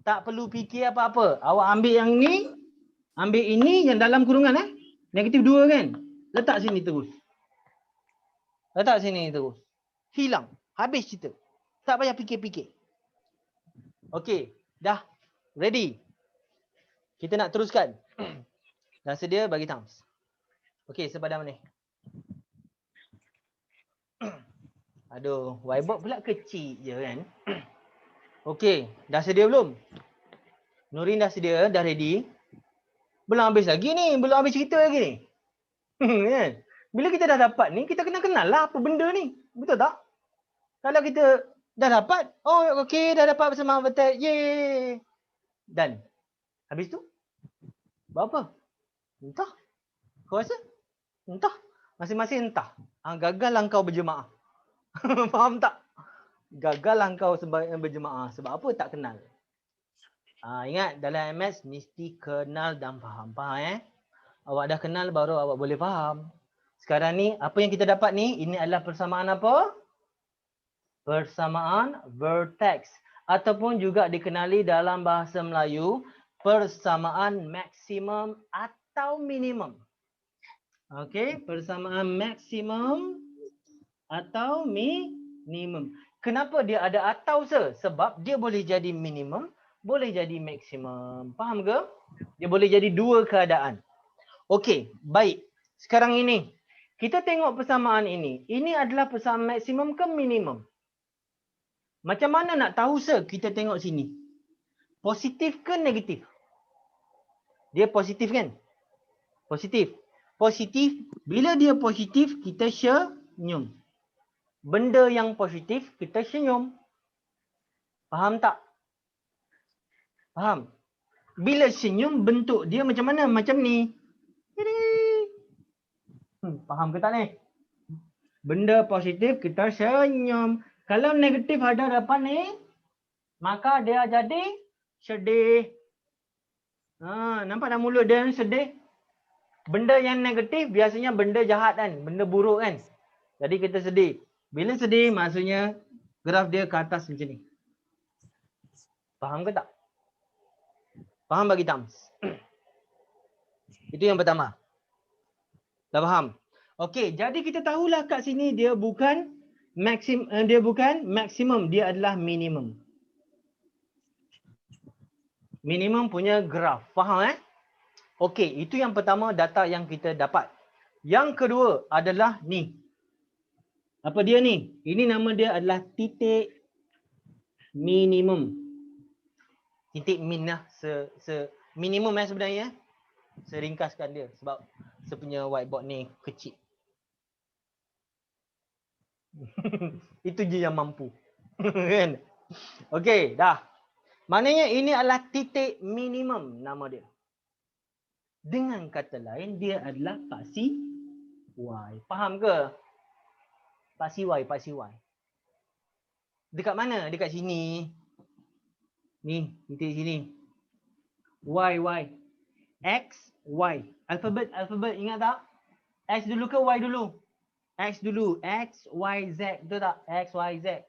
Tak perlu fikir apa-apa. Awak ambil yang ni, ambil ini yang dalam kurungan negatif 2 kan? Letak sini terus. Letak sini terus. Hilang. Habis cerita. Tak payah fikir-fikir. Okey, dah. Ready? Kita nak teruskan. Dah sedia? Bagi thumbs. Okey, sepadam ni. Aduh, whiteboard pula kecil je kan. Okey, dah sedia belum? Nurin dah sedia? Dah ready? Belum habis lagi ni. Belum habis cerita lagi ni. Kan? Bila kita dah dapat ni, kita kena kenal lah apa benda ni. Betul tak? Kalau kita dah dapat, oh okey, dah dapat persamaan vertex. Yeay. Dan habis tu, buat apa? Entah. Kau rasa? Entah. Masing-masing entah. Gagal lah kau berjemaah. Faham tak? Gagal lah kau berjemaah. Sebab apa? Tak kenal. Ingat, dalam MS mesti kenal dan faham. Faham Awak dah kenal baru awak boleh faham. Sekarang ni, apa yang kita dapat ni, ini adalah persamaan apa? Persamaan vertex. Ataupun juga dikenali dalam bahasa Melayu, persamaan maksimum atau minimum. Okey, persamaan maksimum atau minimum. Kenapa dia ada atau sebab dia boleh jadi minimum, boleh jadi maksimum. Faham ke? Dia boleh jadi dua keadaan. Okey, baik. Sekarang ini, kita tengok persamaan ini. Ini adalah persamaan maksimum ke minimum? Macam mana nak tahu kita tengok sini. Positif ke negatif? Dia positif kan? Positif. Positif, bila dia positif, kita senyum. Benda yang positif, kita senyum. Faham tak? Faham? Bila senyum, bentuk dia macam mana? Macam ni. Faham ke tak ni? Benda positif, kita senyum. Kalau negatif ada depan ni, maka dia jadi sedih. Nampak tak mulut dia sedih? Benda yang negatif biasanya benda jahat kan? Benda buruk kan? Jadi kita sedih. Bila sedih, maksudnya graf dia ke atas macam ni. Faham ke tak? Faham bagi thumbs. Itu yang pertama. Dah faham? Okey, jadi kita tahulah kat sini dia bukan maksimum, dia adalah minimum. Minimum punya graf. Faham Okey, itu yang pertama data yang kita dapat. Yang kedua adalah ni. Apa dia ni? Ini nama dia adalah titik minimum. Titik min lah. Minimum sebenarnya. Saya ringkaskan dia sebab saya punya whiteboard ni kecil. Itu je yang mampu. Kan? Okey, dah. Maknanya ini adalah titik minimum nama dia. Dengan kata lain, dia adalah paksi Y. Faham ke? Paksi Y, paksi Y. Dekat mana? Dekat sini. Ni, titik sini. Y, Y. X, Y. Alfabet ingat tak? X dulu ke Y dulu? X dulu. X, Y, Z. Betul tak? X, Y, Z.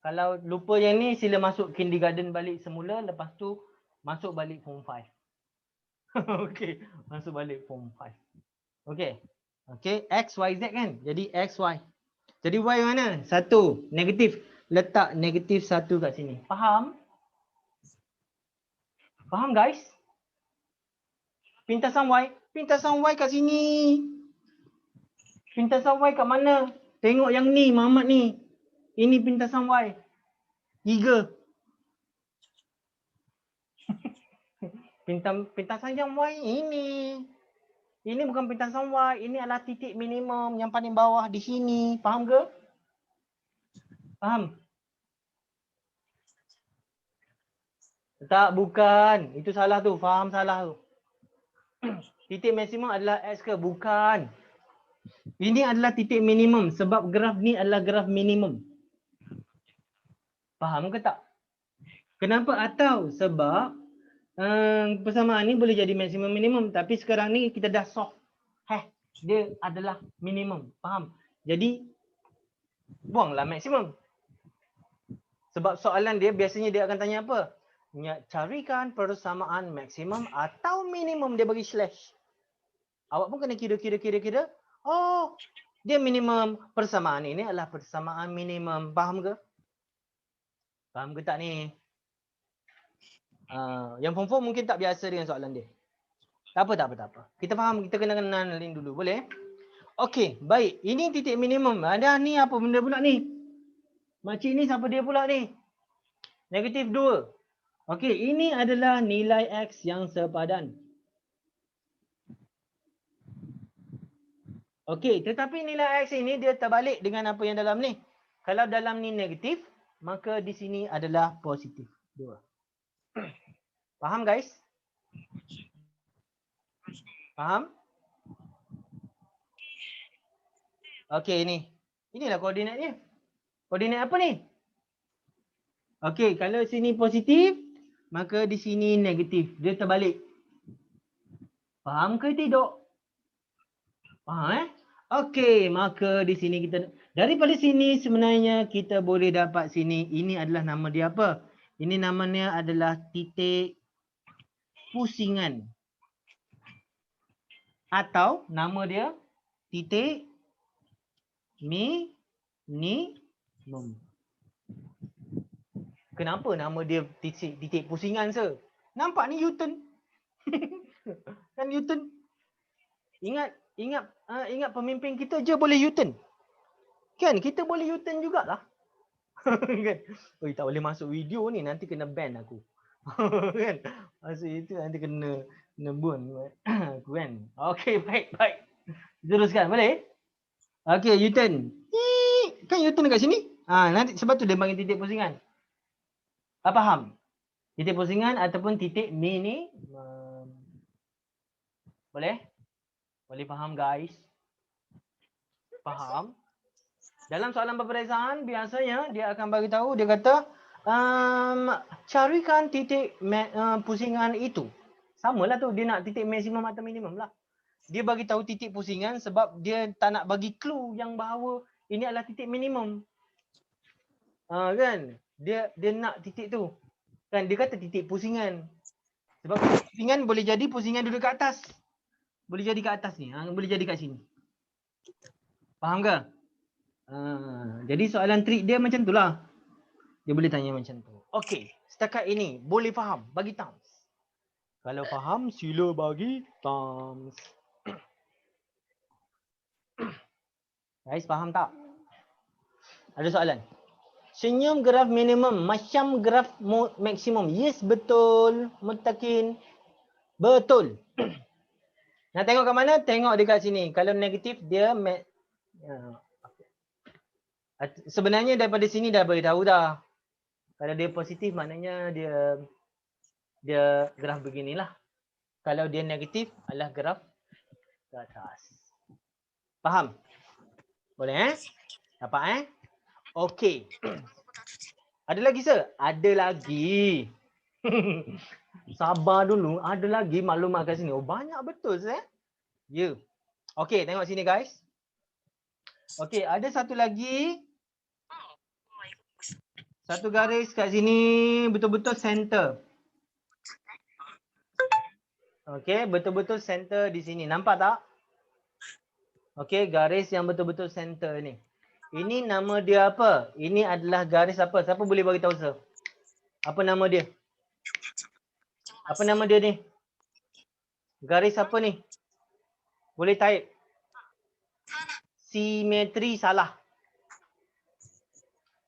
Kalau lupa yang ni, sila masuk kindergarten balik semula. Lepas tu, masuk balik form 5. Okey. Masuk balik form 5. Okey. Okey. X, Y, Z kan? Jadi X, Y. Jadi Y mana? 1. Negatif. Letak negatif 1 kat sini. Faham? Faham guys? Pintasan Y. Pintasan Y kat sini. Pintasan Y kat mana? Tengok yang ni, Muhammad ni. Ini pintasan Y. 3. Pintasan yang Y ini. Ini bukan pintasan Y. Ini adalah titik minimum yang paling bawah di sini. Faham ke? Faham? Tak, bukan. Itu salah tu. Faham salah tu. Titik maksimum adalah X ke? Bukan. Ini adalah titik minimum sebab graf ni adalah graf minimum. Faham ke tak? Kenapa atau? Sebab persamaan ni boleh jadi maksimum minimum. Tapi sekarang ni kita dah solve. Dia adalah minimum. Faham? Jadi, buanglah maksimum. Sebab soalan dia biasanya dia akan tanya apa? Carikan persamaan maksimum atau minimum, dia bagi slash. Awak pun kena kira. Oh, dia minimum. Persamaan ini adalah persamaan minimum. Faham ke? Faham ke tak ni? Yang form 4 mungkin tak biasa dengan soalan dia. Tak apa. Kita faham, kita kena kenalin dulu. Boleh? Okey, baik. Ini titik minimum. Ada ni apa benda pula ni? Makcik ni siapa dia pula ni? Negatif 2. Okey, ini adalah nilai X yang sepadan. Okey, tetapi nilai X ini dia terbalik dengan apa yang dalam ni. Kalau dalam ni negatif, maka di sini adalah positif. 2. Faham guys? Faham? Okey, ini. Inilah koordinatnya. Koordinat apa ni? Okey, kalau sini positif, maka di sini negatif. Dia terbalik. Faham ke tidak? Faham Okey, maka di sini kita, daripada sini sebenarnya kita boleh dapat sini, ini adalah nama dia apa? Ini namanya adalah titik pusingan. Atau nama dia titik minimum. Kenapa nama dia titik pusingan se? Nampak ni U-turn. Kan U-turn. Ingat pemimpin kita je boleh U-turn. Kan kita boleh U-turn jugalah. Kan? Oi, tak boleh masuk video ni, nanti kena ban aku. Kan? Masuk itu nanti kena ban aku kan. Okey, baik. Teruskan boleh? Okey, U-turn. Kan U-turn dekat sini? Nanti sebab tu dia panggil titik pusingan. Faham? Titik pusingan ataupun titik minimum. Boleh? Boleh faham guys? Faham? Dalam soalan peperiksaan biasanya dia akan bagi tahu, dia kata carikan titik pusingan itu. Samalah tu, dia nak titik maksimum atau minimum lah. Dia bagi tahu titik pusingan sebab dia tak nak bagi clue yang bahawa ini adalah titik minimum. Kan? Dia nak titik tu. Kan dia kata titik pusingan. Sebab pusingan boleh jadi pusingan duduk kat atas. Boleh jadi kat atas ni, boleh jadi kat sini. Faham ke? Jadi soalan trik dia macam itulah. Dia boleh tanya macam tu. Okey, setakat ini boleh faham? Bagi thumbs. Kalau faham, sila bagi thumbs. Guys, faham tak? Ada soalan? Senyum graf minimum macam graf maksimum. Yes, betul. Mutakin. Betul. Nak tengok kat mana? Tengok dekat sini. Kalau negatif, dia... sebenarnya daripada sini dah boleh tahu dah. Kalau dia positif, maknanya dia graf beginilah. Kalau dia negatif, adalah graf ke atas. Faham? Boleh Dapat Okey. Ada lagi sir? Ada lagi. Sabar dulu. Ada lagi maklumat kat sini. Oh, banyak betul sir. Ya. Okey, tengok sini guys. Okey, ada satu lagi. Satu garis kat sini betul-betul center. Okey, betul-betul center di sini. Nampak tak? Okey, garis yang betul-betul center ni. Ini nama dia apa? Ini adalah garis apa? Siapa boleh bagi tahu sir? Apa nama dia? Apa nama dia ni? Garis apa ni? Boleh type. Simetri salah.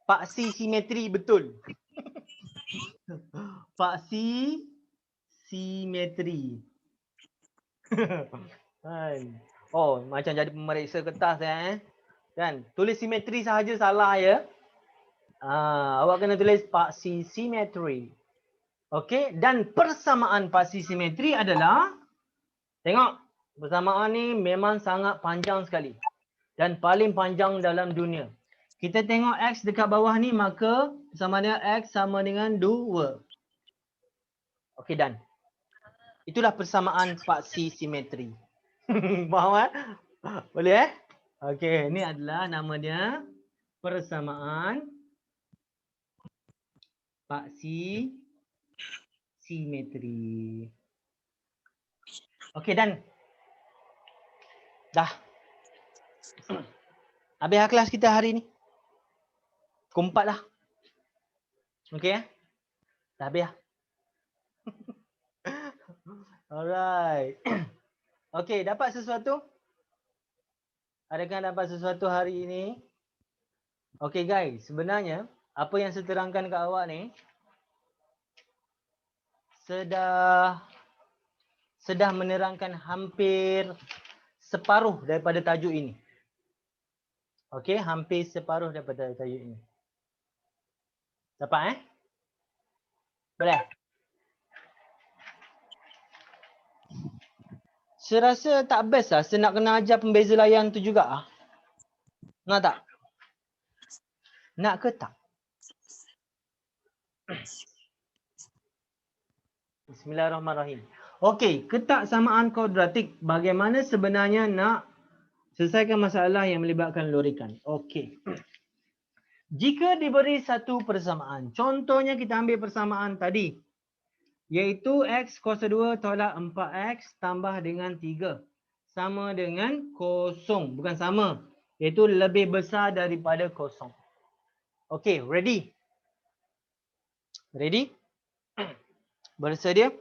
Paksi simetri betul. Paksi simetri. Oh, macam jadi pemeriksa kertas Kan? Tulis simetri sahaja salah ya. Awak kena tulis paksi simetri. Okey, dan persamaan paksi simetri adalah, tengok, persamaan ni memang sangat panjang sekali dan paling panjang dalam dunia. Kita tengok X dekat bawah ni, maka persamaan X sama dengan 2. Okey, dan itulah persamaan paksi simetri. Faham Boleh Okey, ni adalah nama dia persamaan paksi simetri. Okey, dan dah habis kelas kita hari ni. Pukul 4 lah. Okey dah habis lah. Alright. Okey, dapat sesuatu? Adakah dapat sesuatu hari ini? Okey guys, sebenarnya apa yang saya terangkan kat awak ni sudah menerangkan hampir separuh daripada tajuk ini. Okey, hampir separuh daripada tajuk ini. Dapat Boleh? Saya rasa tak best lah. Saya nak kena ajar pembeza layan tu juga ah. Nak tak? Nak ke tak? Bismillahirrahmanirrahim. Okey, ketak samaan kuadratik. Bagaimana sebenarnya nak selesaikan masalah yang melibatkan lorikan? Okey. Jika diberi satu persamaan, contohnya kita ambil persamaan tadi, iaitu X kuasa 2 tolak 4X tambah dengan 3. Sama dengan kosong. Bukan sama. Iaitu lebih besar daripada kosong. Okey, ready? Ready? Bersedia?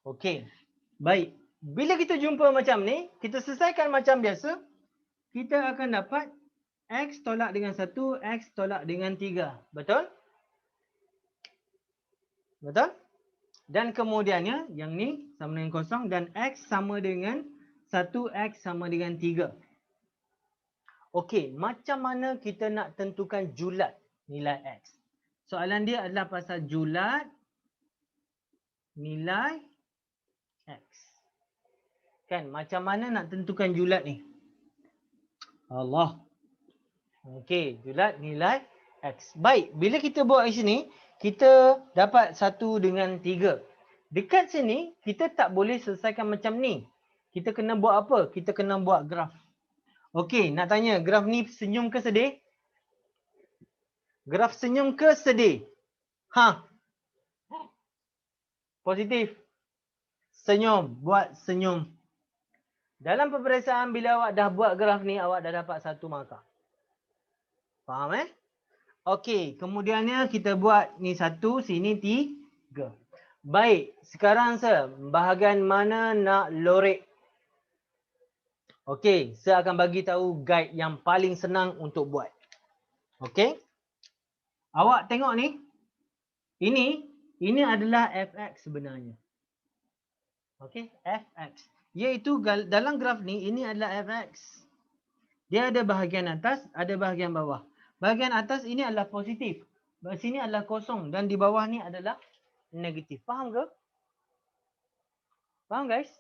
Okey. Baik. Bila kita jumpa macam ni, kita selesaikan macam biasa. Kita akan dapat X tolak dengan 1, X tolak dengan 3. Betul? Betul? Dan kemudiannya, yang ni sama dengan kosong dan X sama dengan 1, X sama dengan 3. Okey, macam mana kita nak tentukan julat nilai X? Soalan dia adalah pasal julat nilai X. Kan, macam mana nak tentukan julat ni? Allah. Okey, julat nilai X. Baik, bila kita buat di sini, kita dapat 1 dengan 3. Dekat sini, kita tak boleh selesaikan macam ni. Kita kena buat apa? Kita kena buat graf. Okey, nak tanya, graf ni senyum ke sedih? Graf senyum ke sedih? Positif. Senyum, buat senyum. Dalam peperiksaan bila awak dah buat graf ni, awak dah dapat 1 markah. Faham Okey, kemudiannya kita buat ni 1, sini 3. Baik, sekarang saya bahagian mana nak lorek? Okey, saya akan bagi tahu guide yang paling senang untuk buat. Okey? Awak tengok ni. Ini adalah fx sebenarnya. Okey, fx. Iaitu dalam graf ni ini adalah fx. Dia ada bahagian atas, ada bahagian bawah. Bahagian atas ini adalah positif. Sini adalah kosong dan di bawah ni adalah negatif. Faham ke? Faham guys?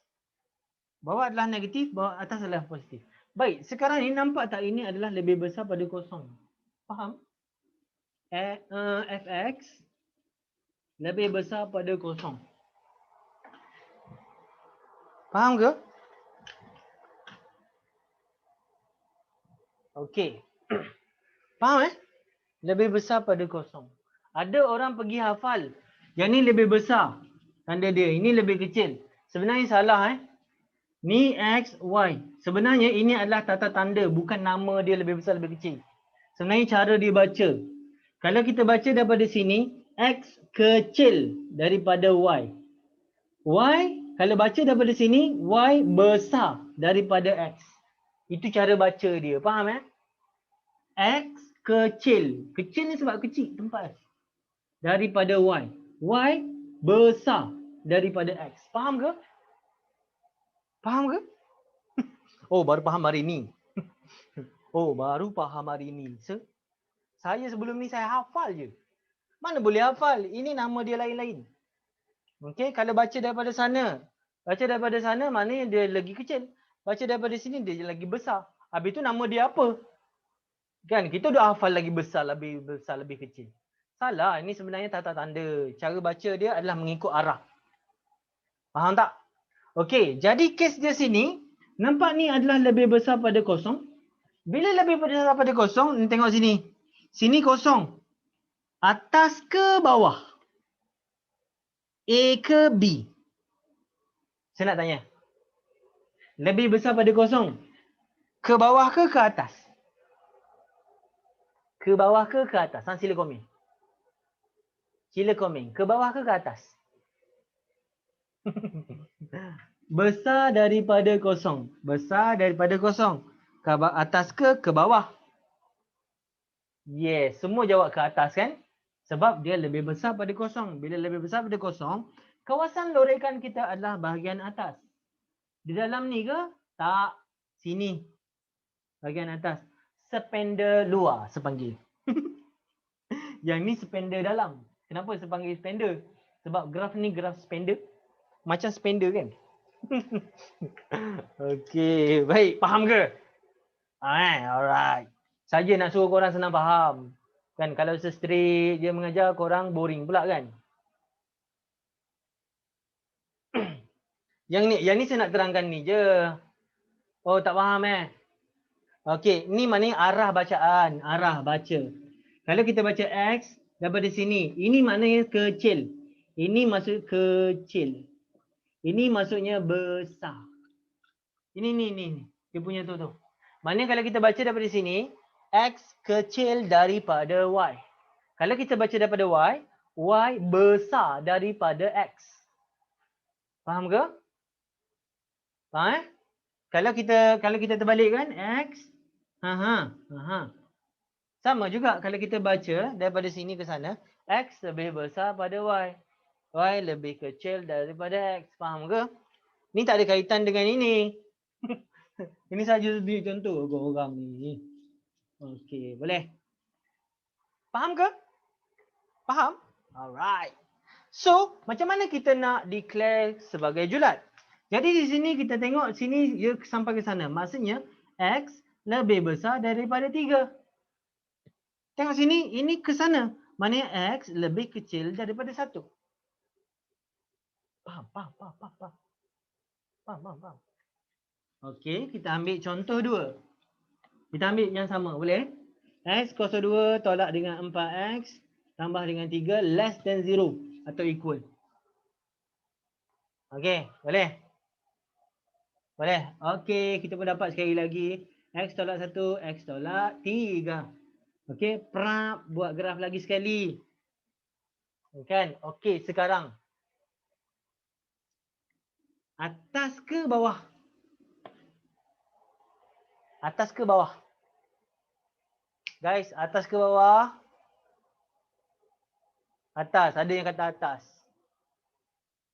Bawah adalah negatif, bawah atas adalah positif. Baik, sekarang ni nampak tak ini adalah lebih besar pada kosong? Faham? Fx lebih besar pada kosong. Faham ke? Okey. Faham Lebih besar pada kosong. Ada orang pergi hafal. Yang ni lebih besar. Tanda dia. Ini lebih kecil. Sebenarnya salah Ni X, Y. Sebenarnya ini adalah tata tanda. Bukan nama dia lebih besar, lebih kecil. Sebenarnya cara dia baca. Kalau kita baca daripada sini, X kecil daripada Y. Y, kalau baca daripada sini, Y besar daripada X. Itu cara baca dia. Faham X kecil. Kecil ni sebab kecil tempat. Daripada Y. Y besar daripada X. Faham ke? Faham ke? Oh, baru faham hari ni. Oh, baru faham hari ni. Saya sebelum ni saya hafal je. Mana boleh hafal? Ini nama dia lain-lain. Okey, kalau baca daripada sana. Baca daripada sana maknanya dia lagi kecil. Baca daripada sini dia lagi besar. Habis tu nama dia apa? Kan kita dah hafal lagi besar, lebih kecil. Salah, ini sebenarnya tata tanda. Cara baca dia adalah mengikut arah. Faham tak? Okey, jadi kes dia sini, nampak ni adalah lebih besar pada kosong. Bila lebih besar pada kosong, ni tengok sini. Sini kosong. Atas ke bawah? A ke B? Saya nak tanya. Lebih besar pada kosong. Ke bawah ke atas? Ke bawah ke atas? Sila komen. Sila komen. Ke bawah ke atas? Besar daripada kosong. Besar daripada kosong. Ke atas ke bawah? Yes, semua jawab ke atas kan? Sebab dia lebih besar pada kosong. Bila lebih besar pada kosong, kawasan lorekan kita adalah bahagian atas. Di dalam ni ke? Tak. Sini. Bahagian atas. Spender luar sepanggil. Yang ni spender dalam. Kenapa sepanggil spender? Sebab graf ni graf spender. Macam spender kan? Okey, baik. Faham ke? Alright. Saja nak suruh korang senang faham. Kan kalau straight dia mengajar korang boring pula kan? Yang ni saya nak terangkan ni je. Oh, tak faham Okey, ni maknanya arah bacaan, arah baca. Kalau kita baca X daripada sini, ini maknanya kecil. Ini maksud kecil. Ini maksudnya besar. Ini ni. Dia punya tu. Maknanya kalau kita baca daripada sini, X kecil daripada Y. Kalau kita baca daripada Y, Y besar daripada X. Faham ke? Faham Kalau kita terbalikkan X, sama juga kalau kita baca daripada sini ke sana, X lebih besar pada Y. Y lebih kecil daripada X. Faham ke? Ni tak ada kaitan dengan ini. Ini saja contoh orang ni. Okey, boleh. Faham ke? Faham? Alright. So, macam mana kita nak declare sebagai julat? Jadi di sini kita tengok sini dia sampai ke sana. Maksudnya X lebih besar daripada 3. Tengok sini, ini ke sana. Maknanya X lebih kecil daripada 1. Faham. Okey, kita ambil contoh 2. Kita ambil yang sama, boleh? X kuasa 2 tolak dengan 4X tambah dengan 3 less than 0 atau equal. Okey, boleh? Boleh? Okey, kita pun dapat sekali lagi. X tolak 1, X tolak 3. Okey, buat graf lagi sekali. Kan? Okey, sekarang atas ke bawah? Atas ke bawah? Guys, atas ke bawah? Atas, ada yang kata atas.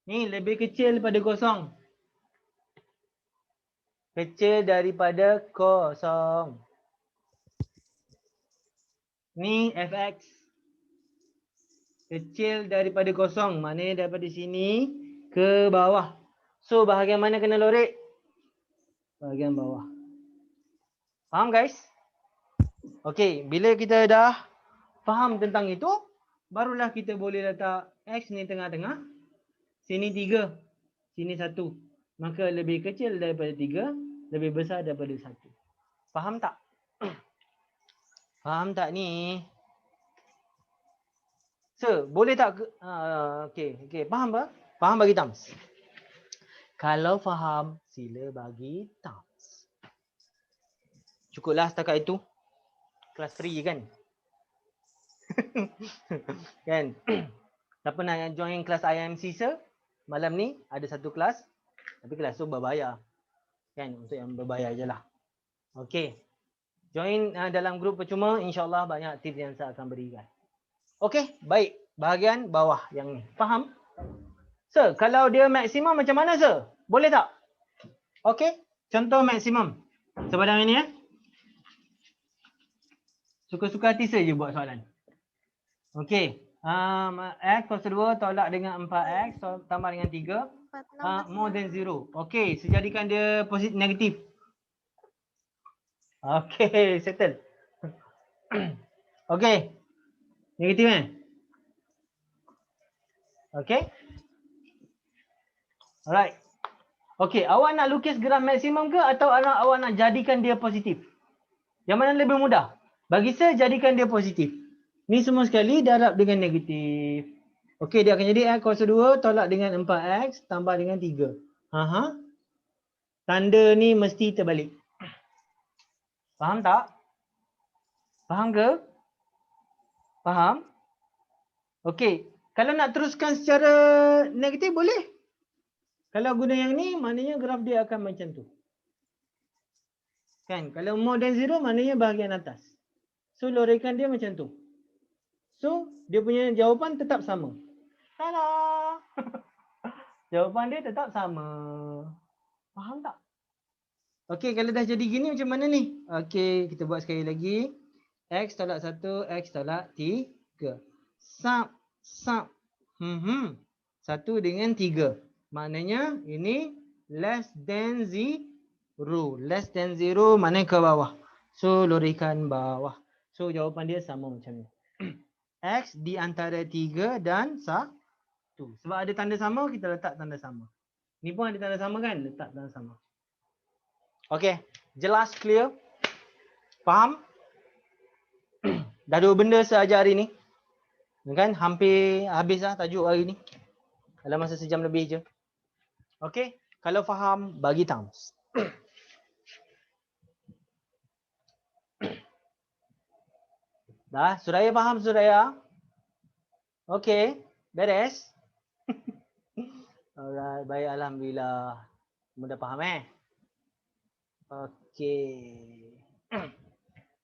Ni lebih kecil daripada kosong. Kecil daripada kosong. Ni fx. Kecil daripada kosong. Maknanya daripada sini ke bawah. So, bahagian mana kena lorek? Bahagian bawah. Faham guys? Okey, bila kita dah faham tentang itu, barulah kita boleh letak x ni tengah-tengah. Sini 3, sini 1. Maka lebih kecil daripada 3, lebih besar daripada 1. Faham tak? Faham tak ni? So, boleh tak? Okey. Faham tak? Faham bagi thumbs. Kalau faham, sila bagi thumbs. Cukuplah setakat itu. Kelas free kan? Kan? Siapa nak join kelas IMC sir? Malam ni ada satu kelas. Tapi kelas tu berbayar. Kan? Untuk yang berbayar je lah. Okey. Join dalam grup percuma. InsyaAllah banyak tips yang saya akan berikan. Okey. Baik. Bahagian bawah yang ni. Faham? Sir, kalau dia maksimum macam mana sir? Boleh tak? Okey. Contoh maksimum. Sepadang ini ya. Suka-suka hati saya je buat soalan. Okey. X kuasa 2 tolak dengan 4x tambah dengan 3. More than 0. Okey. Sejadikan dia positif negatif. Okey. Settle. Okey. Negatif kan? Okey. Alright. Okey. Awak nak lukis graf maksimum ke atau awak nak jadikan dia positif? Yang mana lebih mudah? Bagi saya jadikan dia positif. Ni semua sekali darab dengan negatif. Okey, dia akan jadi X kuasa 2 tolak dengan 4X tambah dengan 3. Tanda ni mesti terbalik. Faham tak? Faham ke? Faham? Okey. Kalau nak teruskan secara negatif boleh. Kalau guna yang ni maknanya graf dia akan macam tu. Kan? Kalau more than 0 maknanya bahagian atas. So lorekan dia macam tu. So dia punya jawapan tetap sama. Tada! Jawapan dia tetap sama. Faham tak? Okey, kalau dah jadi gini macam mana ni? Okey, kita buat sekali lagi. X tolak 1, X tolak 3. Sub. 1 dengan 3. Maknanya ini less than 0. Less than 0 maknanya ke bawah. So, lorikan bawah. So, jawapan dia sama macam ni. X di antara 3 dan 1. Sebab ada tanda sama, kita letak tanda sama. Ni pun ada tanda sama kan? Letak tanda sama. Okey, jelas, clear? Faham? Dah 2 benda saya ajar hari ni. Kan? Hampir habis lah tajuk hari ni. Dalam masa sejam lebih je. Okey, kalau faham, bagi thumbs. Dah, Suraya faham Suraya? Okey, beres? Alright, baik, alhamdulillah. Mudah faham Okey.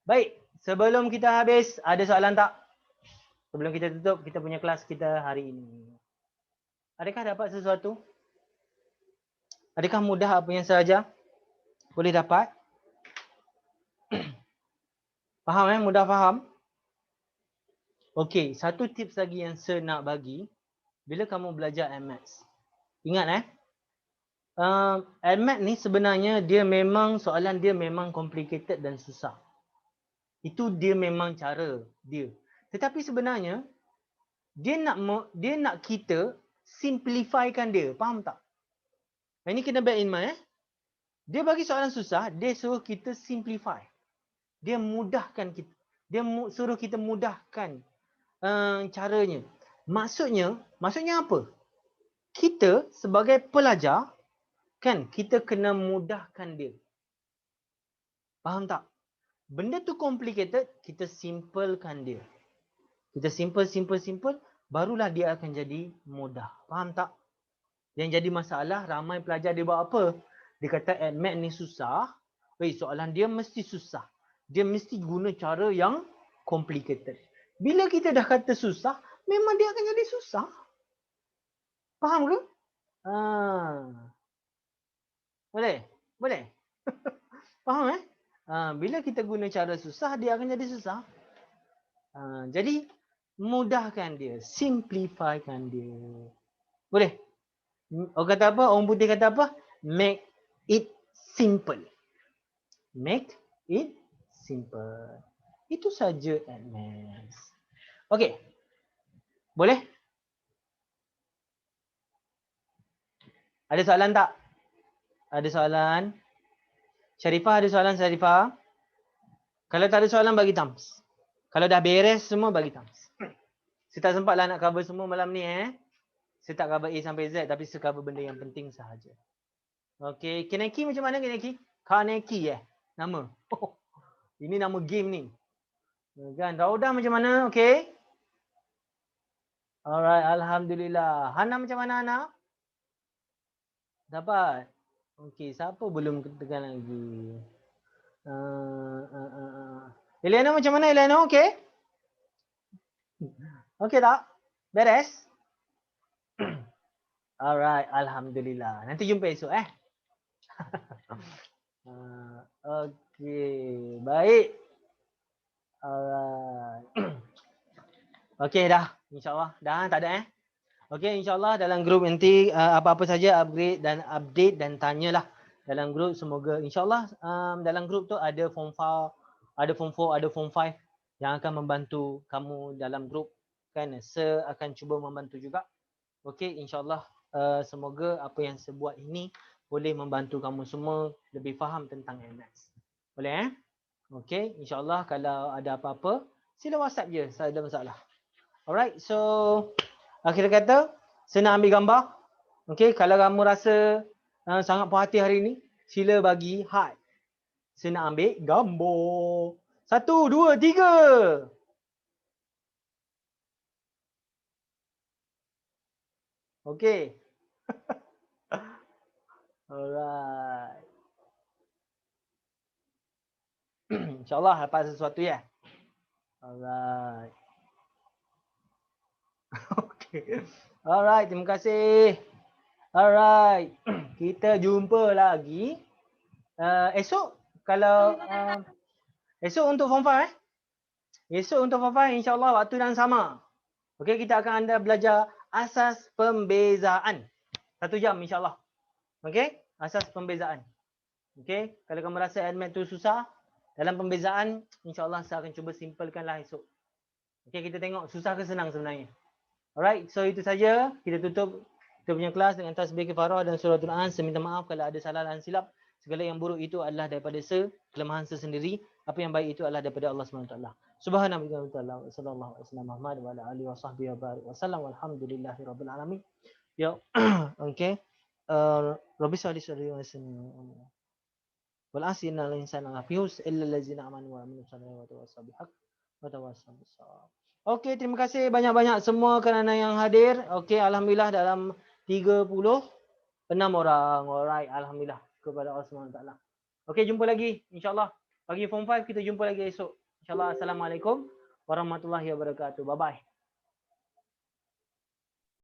Baik, sebelum kita habis, ada soalan tak? Sebelum kita tutup kita punya kelas kita hari ini. Adakah dapat sesuatu? Adakah mudah apa yang saya ajar? Boleh dapat? Faham Mudah faham? Okey, satu tips lagi yang saya nak bagi. Bila kamu belajar MATS. Ingat MATS ni sebenarnya dia memang soalan dia memang complicated dan susah. Itu dia memang cara dia. Tetapi sebenarnya dia nak kita simplifykan dia. Faham tak? Ini kena bear in mind Dia bagi soalan susah, dia suruh kita simplify. Dia mudahkan kita. Dia suruh kita mudahkan caranya. Maksudnya apa? Kita sebagai pelajar kan kita kena mudahkan dia. Faham tak? Benda tu complicated, kita simplekan dia. Kita simple, barulah dia akan jadi mudah. Faham tak? Yang jadi masalah, ramai pelajar dia buat apa? Dia kata ADMAT ni susah. Soalan dia mesti susah. Dia mesti guna cara yang complicated. Bila kita dah kata susah, memang dia akan jadi susah. Faham ke? Boleh? Boleh? Faham bila kita guna cara susah, dia akan jadi susah. Jadi, mudahkan dia. Simplifykan dia. Boleh? Orang kata apa? Orang putih kata apa? Make it simple. Make it simple. Itu saja advance. Okey. Boleh? Ada soalan tak? Ada soalan? Syarifah ada soalan, Syarifah? Kalau tak ada soalan, bagi thumbs. Kalau dah beres semua, bagi thumbs. Saya tak sempat lah nak cover semua malam ni Saya tak cover A sampai Z, tapi saya cover benda yang penting sahaja. Okey, Kaneki macam mana Kaneki? Kaneki nama. Ini nama game ni. Kan, Raudah macam mana? Okey. Alright, alhamdulillah. Hana macam mana Hana? Dapat. Okey, siapa belum tekan lagi? Elena macam mana Elena? Okey? Okey tak? Beres? Alright, alhamdulillah. Nanti jumpa esok Okey, baik. Alright. Okey dah. InsyaAllah. Dah tak ada Okey, insyaAllah dalam grup nanti apa-apa saja update dan tanyalah dalam grup. Semoga insyaAllah dalam grup tu ada form 4, ada form 4, ada form 5 yang akan membantu kamu dalam grup kan. Saya akan cuba membantu juga. Okey, insyaAllah semoga apa yang saya buat ini boleh membantu kamu semua lebih faham tentang MS. Boleh Okey, insyaAllah kalau ada apa-apa sila WhatsApp je, tak ada masalah. Alright, so akhir kata, saya nak ambil gambar. Okey, kalau kamu rasa sangat puas hati hari ini, sila bagi heart. Saya nak ambil gambar. 1, 2, 3. Okey. Alright. InsyaAllah dapat sesuatu Alright. Okey. Alright, terima kasih. Alright. Kita jumpa lagi esok kalau esok untuk form 5 Esok untuk form 5 insya-Allah waktu yang sama. Okey, kita akan belajar asas pembezaan. 1 jam insya-Allah. Okey, asas pembezaan. Okey, kalau kamu rasa admit tu susah dalam pembezaan, insya-Allah saya akan cuba simplekanlah esok. Okey, kita tengok susah ke senang sebenarnya. Alright, so itu saja. Kita tutup kita punya kelas dengan tasbih kifarah dan suratul an. Saya minta maaf kalau ada salah dan silap. Segala yang buruk itu adalah daripada kelemahan sendiri. Apa yang baik itu adalah daripada Allah SWT. Subhanallah sallallahu alaihi wasallam Muhammad wa ala alihi wasahbihi wa barik wasallam walhamdulillahirabbil alamin. Ya, okey. Rabbi salli wa sallim. Wal asina lil insana lafius illa allazina amanu wa amilus salihati wa tawassaw bil haqq wa tawassaw bis shawab. Okey, terima kasih banyak-banyak semua kerana yang hadir. Okey, alhamdulillah dalam 36 orang. Alright, alhamdulillah kepada Allah SWT. Okey, jumpa lagi insya-Allah. Bagi form 5 kita jumpa lagi esok. Insya-Allah. Assalamualaikum warahmatullahi wabarakatuh. Bye bye.